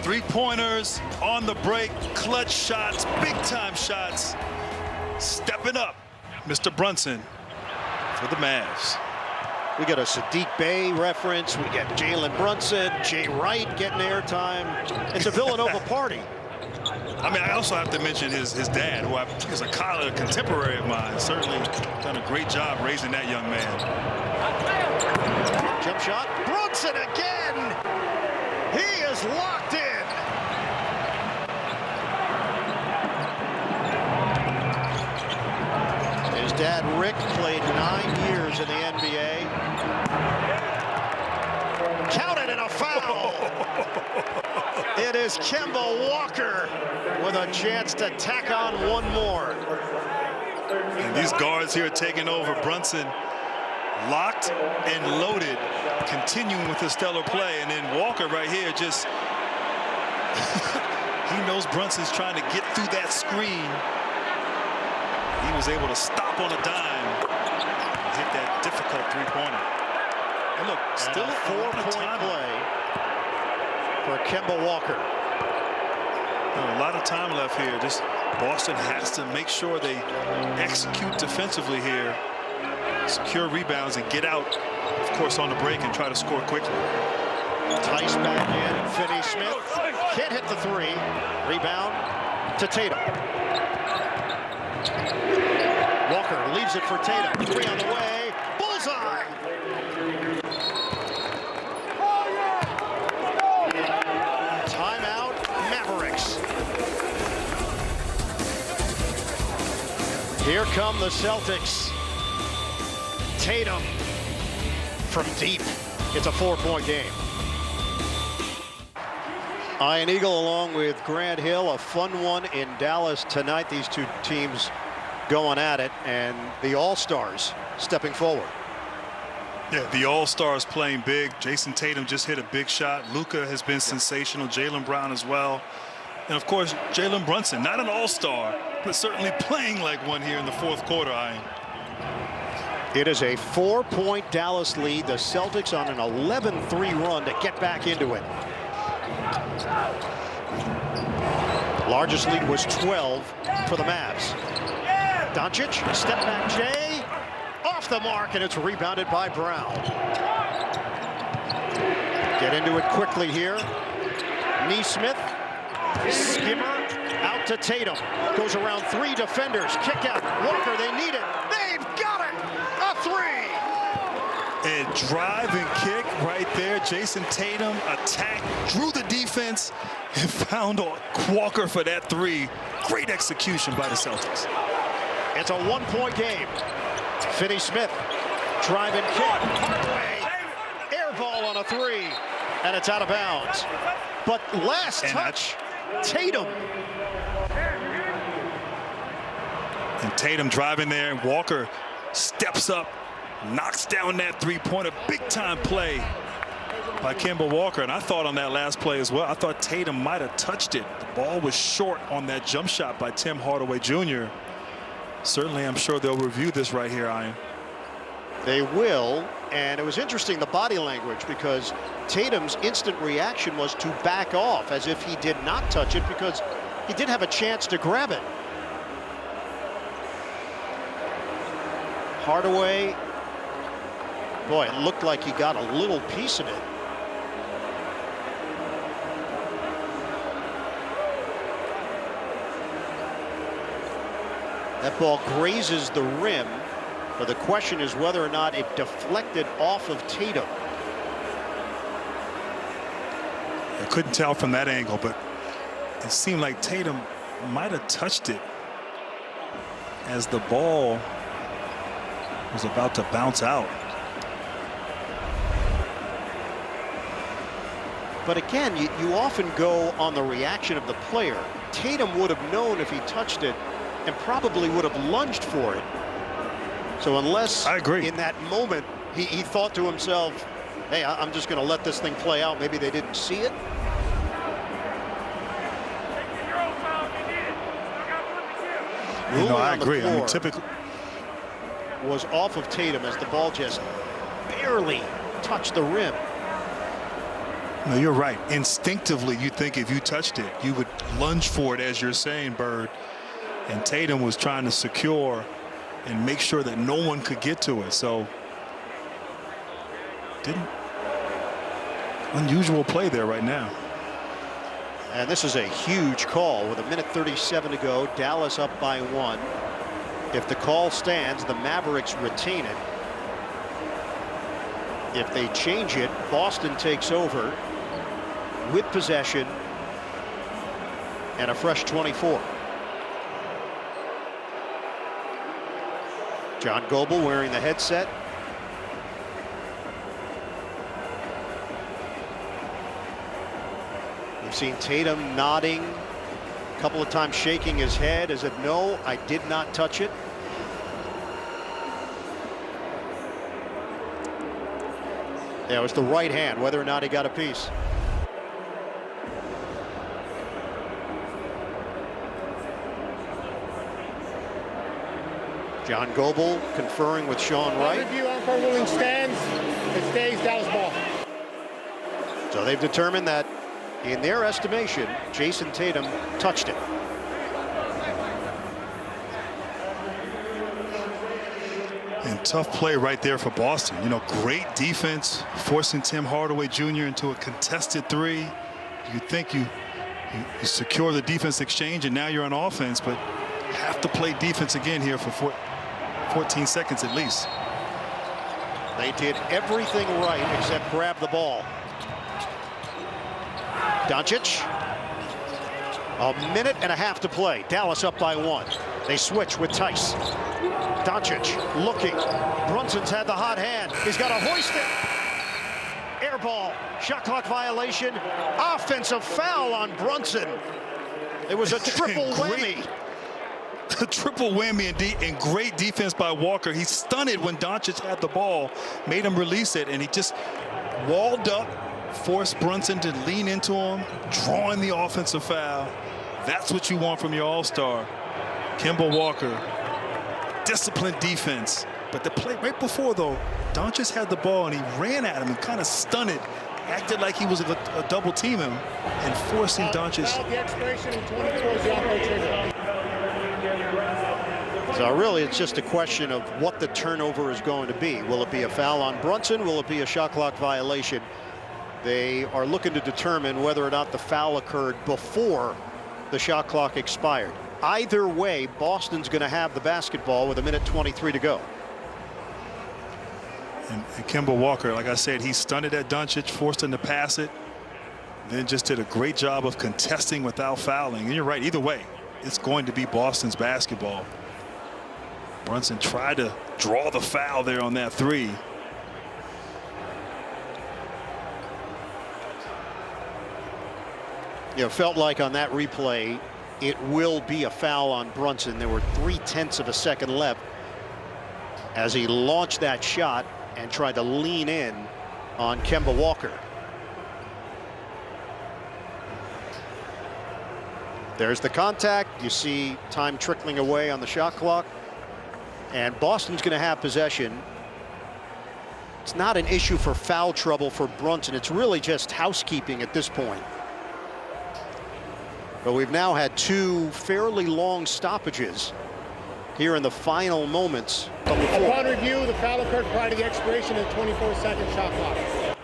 Three-pointers on the break, clutch shots, big-time shots. Stepping up, Mr. Brunson for the Mavs. We got a Sadiq Bey reference. We get Jalen Brunson, Jay Wright getting airtime. It's a Villanova party. I mean, I also have to mention his dad, who is a college contemporary of mine. Certainly done a great job raising that young man. Jump shot. Brunson again. He is locked in. His dad, Rick, played 9 years in the NBA. Counted and a foul. It is Kemba Walker with a chance to tack on one more. And these guards here taking over. Brunson locked and loaded, continuing with his stellar play. And then Walker right here just, he knows Brunson's trying to get through that screen. He was able to stop on a dime and hit that difficult three-pointer. And look, still a 4-point play for Kemba Walker. A lot of time left here. Just Boston has to make sure they execute defensively here. secure rebounds and get out, of course, on the break and try to score quickly. Tice back in. Finney-Smith can't hit the three. Rebound to Tatum. Walker leaves it for Tatum. Three on the way. Bullseye! Timeout, Mavericks. Here come the Celtics. Tatum from deep. It's a 4-point game. Ian Eagle along with Grant Hill. A fun one in Dallas tonight. These two teams going at it, and the All-Stars stepping forward. Yeah, the All-Stars playing big. Jason Tatum just hit a big shot. Luka has been sensational. Jaylen Brown as well. And, of course, Jalen Brunson, not an All-Star, but certainly playing like one here in the fourth quarter, Ian. It is a 4-point Dallas lead. The Celtics on an 11-3 run to get back into it. Largest lead was 12 for the Mavs. Doncic, step back Jay, off the mark, and it's rebounded by Brown. Get into it quickly here. Nesmith, skimmer, out to Tatum. Goes around three defenders, kick out. Walker, they need it. They've got it. A three. And drive and kick right there. Jason Tatum attacked, drew the defense, and found Walker for that three. Great execution by the Celtics. It's a 1-point game. Finney-Smith, drive and kick. Hardaway, air ball on a three, and it's out of bounds. But last touch, Tatum. And Tatum driving there, and Walker steps up, knocks down that three-pointer. Big-time play by Kemba Walker. And I thought on that last play as well, I thought Tatum might have touched it. The ball was short on that jump shot by Tim Hardaway Jr. Certainly, I'm sure they'll review this right here, Ian. They will, and it was interesting, the body language, because Tatum's instant reaction was to back off as if he did not touch it because he did have a chance to grab it. Hardaway, boy, it looked like he got a little piece of it. That ball grazes the rim, but the question is whether or not it deflected off of Tatum. I couldn't tell from that angle, but it seemed like Tatum might have touched it as the ball was about to bounce out. But again, you often go on the reaction of the player. Tatum would have known if he touched it and probably would have lunged for it. So unless I agree. In that moment he thought to himself, hey, I'm just going to let this thing play out. Maybe they didn't see it. You know, I on the agree. I mean, floor typically was off of Tatum as the ball just barely touched the rim. No, you're right. Instinctively, you think if you touched it, you would lunge for it, as you're saying, Bird. And Tatum was trying to secure and make sure that no one could get to it. So, unusual play there right now. And this is a huge call with 1:37 to go. Dallas up by 1. If the call stands, the Mavericks retain it. If they change it, Boston takes over with possession and a fresh 24. John Goble wearing the headset. We've seen Tatum nodding, a couple of times shaking his head as if, no, I did not touch it. Yeah, it was the right hand, whether or not he got a piece. John Goble conferring with Sean Wright. Review umpire ruling stands. It stays Dallas ball. So they've determined that, in their estimation, Jason Tatum touched it. And tough play right there for Boston. You know, great defense, forcing Tim Hardaway Jr. into a contested three. You think you secure the defense exchange, and now you're on offense, but have to play defense again here for 14 seconds at least. They did everything right except grab the ball. Doncic. A minute and a half to play. Dallas up by 1. They switch with Tice. Doncic looking. Brunson's had the hot hand. He's got to hoist it. Air ball. Shot clock violation. Offensive foul on Brunson. It was a triple whammy. A triple whammy and great defense by Walker. He stunned when Doncic had the ball, made him release it, and he just walled up, forced Brunson to lean into him, drawing the offensive foul. That's what you want from your all-star. Kemba Walker, disciplined defense. But the play right before, though, Doncic had the ball and he ran at him and kind of stunned it, acted like he was a double team him, and forcing Doncic. The expiration in 24 is the operator trigger. So really, it's just a question of what the turnover is going to be. Will it be a foul on Brunson? Will it be a shot clock violation? They are looking to determine whether or not the foul occurred before the shot clock expired. Either way, Boston's going to have the basketball with 1:23 to go. And Kemba Walker, like I said, he stunned it at Doncic, forced him to pass it, then just did a great job of contesting without fouling. And you're right, either way, it's going to be Boston's basketball. Brunson tried to draw the foul there on that three. You know, felt like on that replay, it will be a foul on Brunson. There were 0.3 of a second left as he launched that shot and tried to lean in on Kemba Walker. There's the contact. You see time trickling away on the shot clock. And Boston's going to have possession. It's not an issue for foul trouble for Brunson. It's really just housekeeping at this point. But we've now had 2 fairly long stoppages here in the final moments of the fourth. Upon review, the foul occurred prior to the expiration of the 24-second shot clock.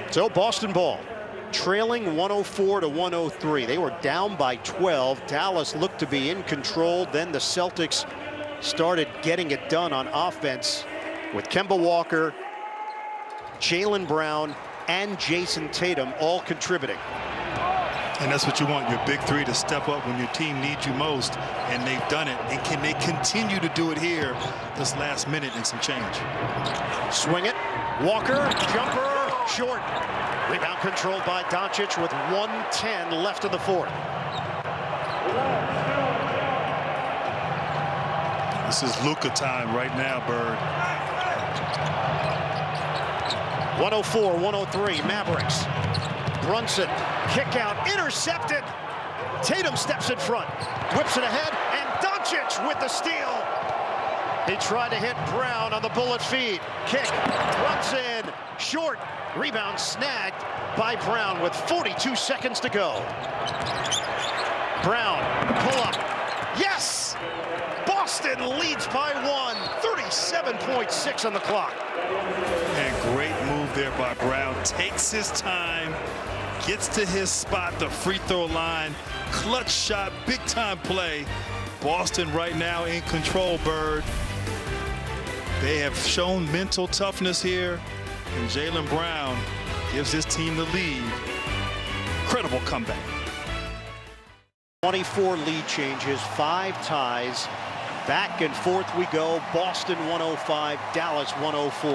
So Boston ball, trailing 104 to 103. They were down by 12. Dallas looked to be in control. Then the Celtics started getting it done on offense with Kemba Walker, Jaylen Brown, and Jason Tatum all contributing. And that's what you want, your big three to step up when your team needs you most, and they've done it. And can they continue to do it here this last minute and some change? Swing it, Walker, jumper, short. Rebound controlled by Doncic with 1:10 left in the fourth. This is Luka time right now, Bird. 104-103, Mavericks. Brunson, kick out, intercepted. Tatum steps in front, whips it ahead, and Doncic with the steal. He tried to hit Brown on the bullet feed. Kick, Brunson, short. Rebound snagged by Brown with 42 seconds to go. Brown, pull up. Yes! Boston leads by 1, 37.6 on the clock. And great move there by Brown. Takes his time, gets to his spot, the free throw line. Clutch shot, big time play. Boston right now in control, Bird. They have shown mental toughness here, and Jaylen Brown gives his team the lead. Incredible comeback. 24 lead changes, 5 ties. Back and forth we go. Boston 105, Dallas 104.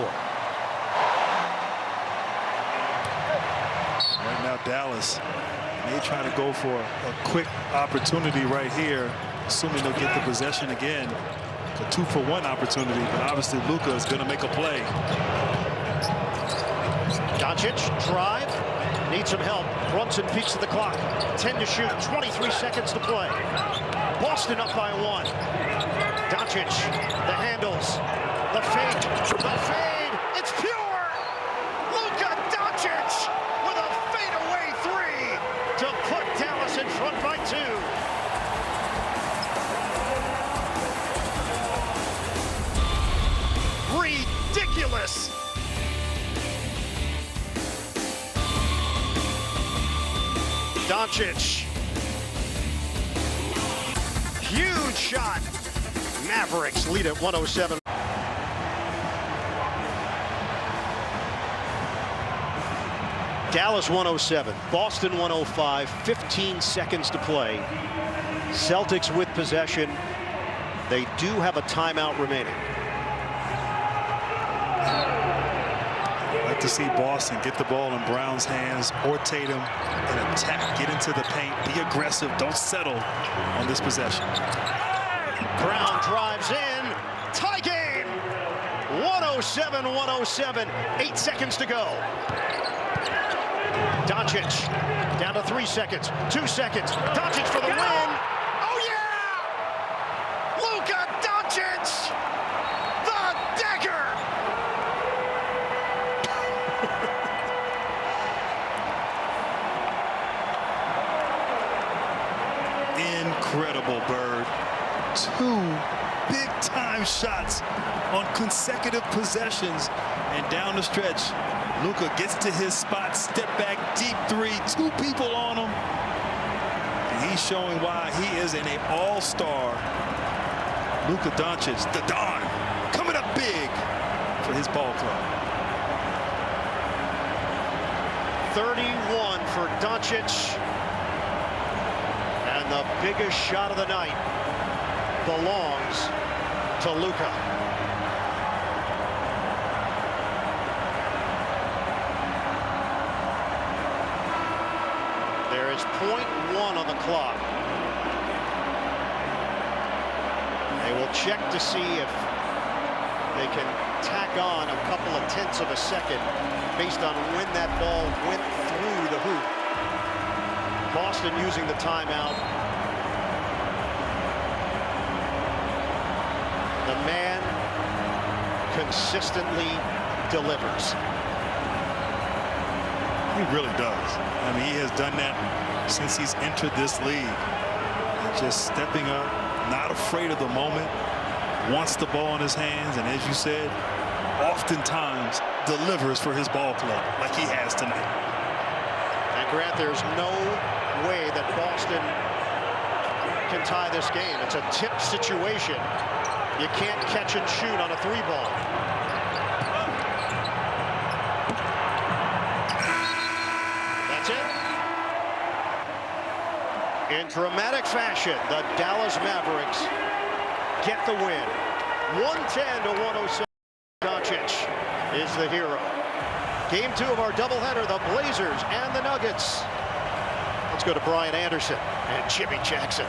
Right now, Dallas may try to go for a quick opportunity right here, assuming they'll get the possession again. A 2-for-1 opportunity, but obviously Luka is going to make a play. Doncic, drive, needs some help. Brunson peeks at the clock. 10 to shoot, 23 seconds to play. Boston up by 1. Doncic, the handles, the fade, it's pure! Luka Doncic with a fadeaway 3 to Yes. Doncic. Huge shot. Mavericks lead at 107. Dallas 107, Boston 105, 15 seconds to play. Celtics with possession. They do have a timeout remaining. I'd like to see Boston get the ball in Brown's hands or Tatum and attack, get into the paint, be aggressive, don't settle on this possession. Brown drives in, tie game, 107-107, 8 seconds to go. Doncic down to 3 seconds, 2 seconds, Doncic for the win. Oh yeah! Luka Doncic, the dagger! Incredible, Bird. 2 big-time shots on consecutive possessions, and down the stretch, Luka gets to his spot, step back, deep 3, 2 people on him, and he's showing why he is an all-star. Luka Doncic, the Don, coming up big for his ball club. 31 for Doncic, and the biggest shot of the night belongs to Luka. There is 0.1 on the clock. They will check to see if they can tack on a couple of tenths of a second based on when that ball went through the hoop. Boston using the timeout. The man consistently delivers. He really does. I mean, he has done that since he's entered this league. Just stepping up, not afraid of the moment, wants the ball in his hands, and as you said, oftentimes delivers for his ball club like he has tonight. And Grant, there's no way that Boston can tie this game. It's a tip situation. You can't catch and shoot on a 3-ball. That's it. In dramatic fashion, the Dallas Mavericks get the win. 110-107. Doncic is the hero. Game 2 of our doubleheader, the Blazers and the Nuggets. Let's go to Brian Anderson and Jimmy Jackson.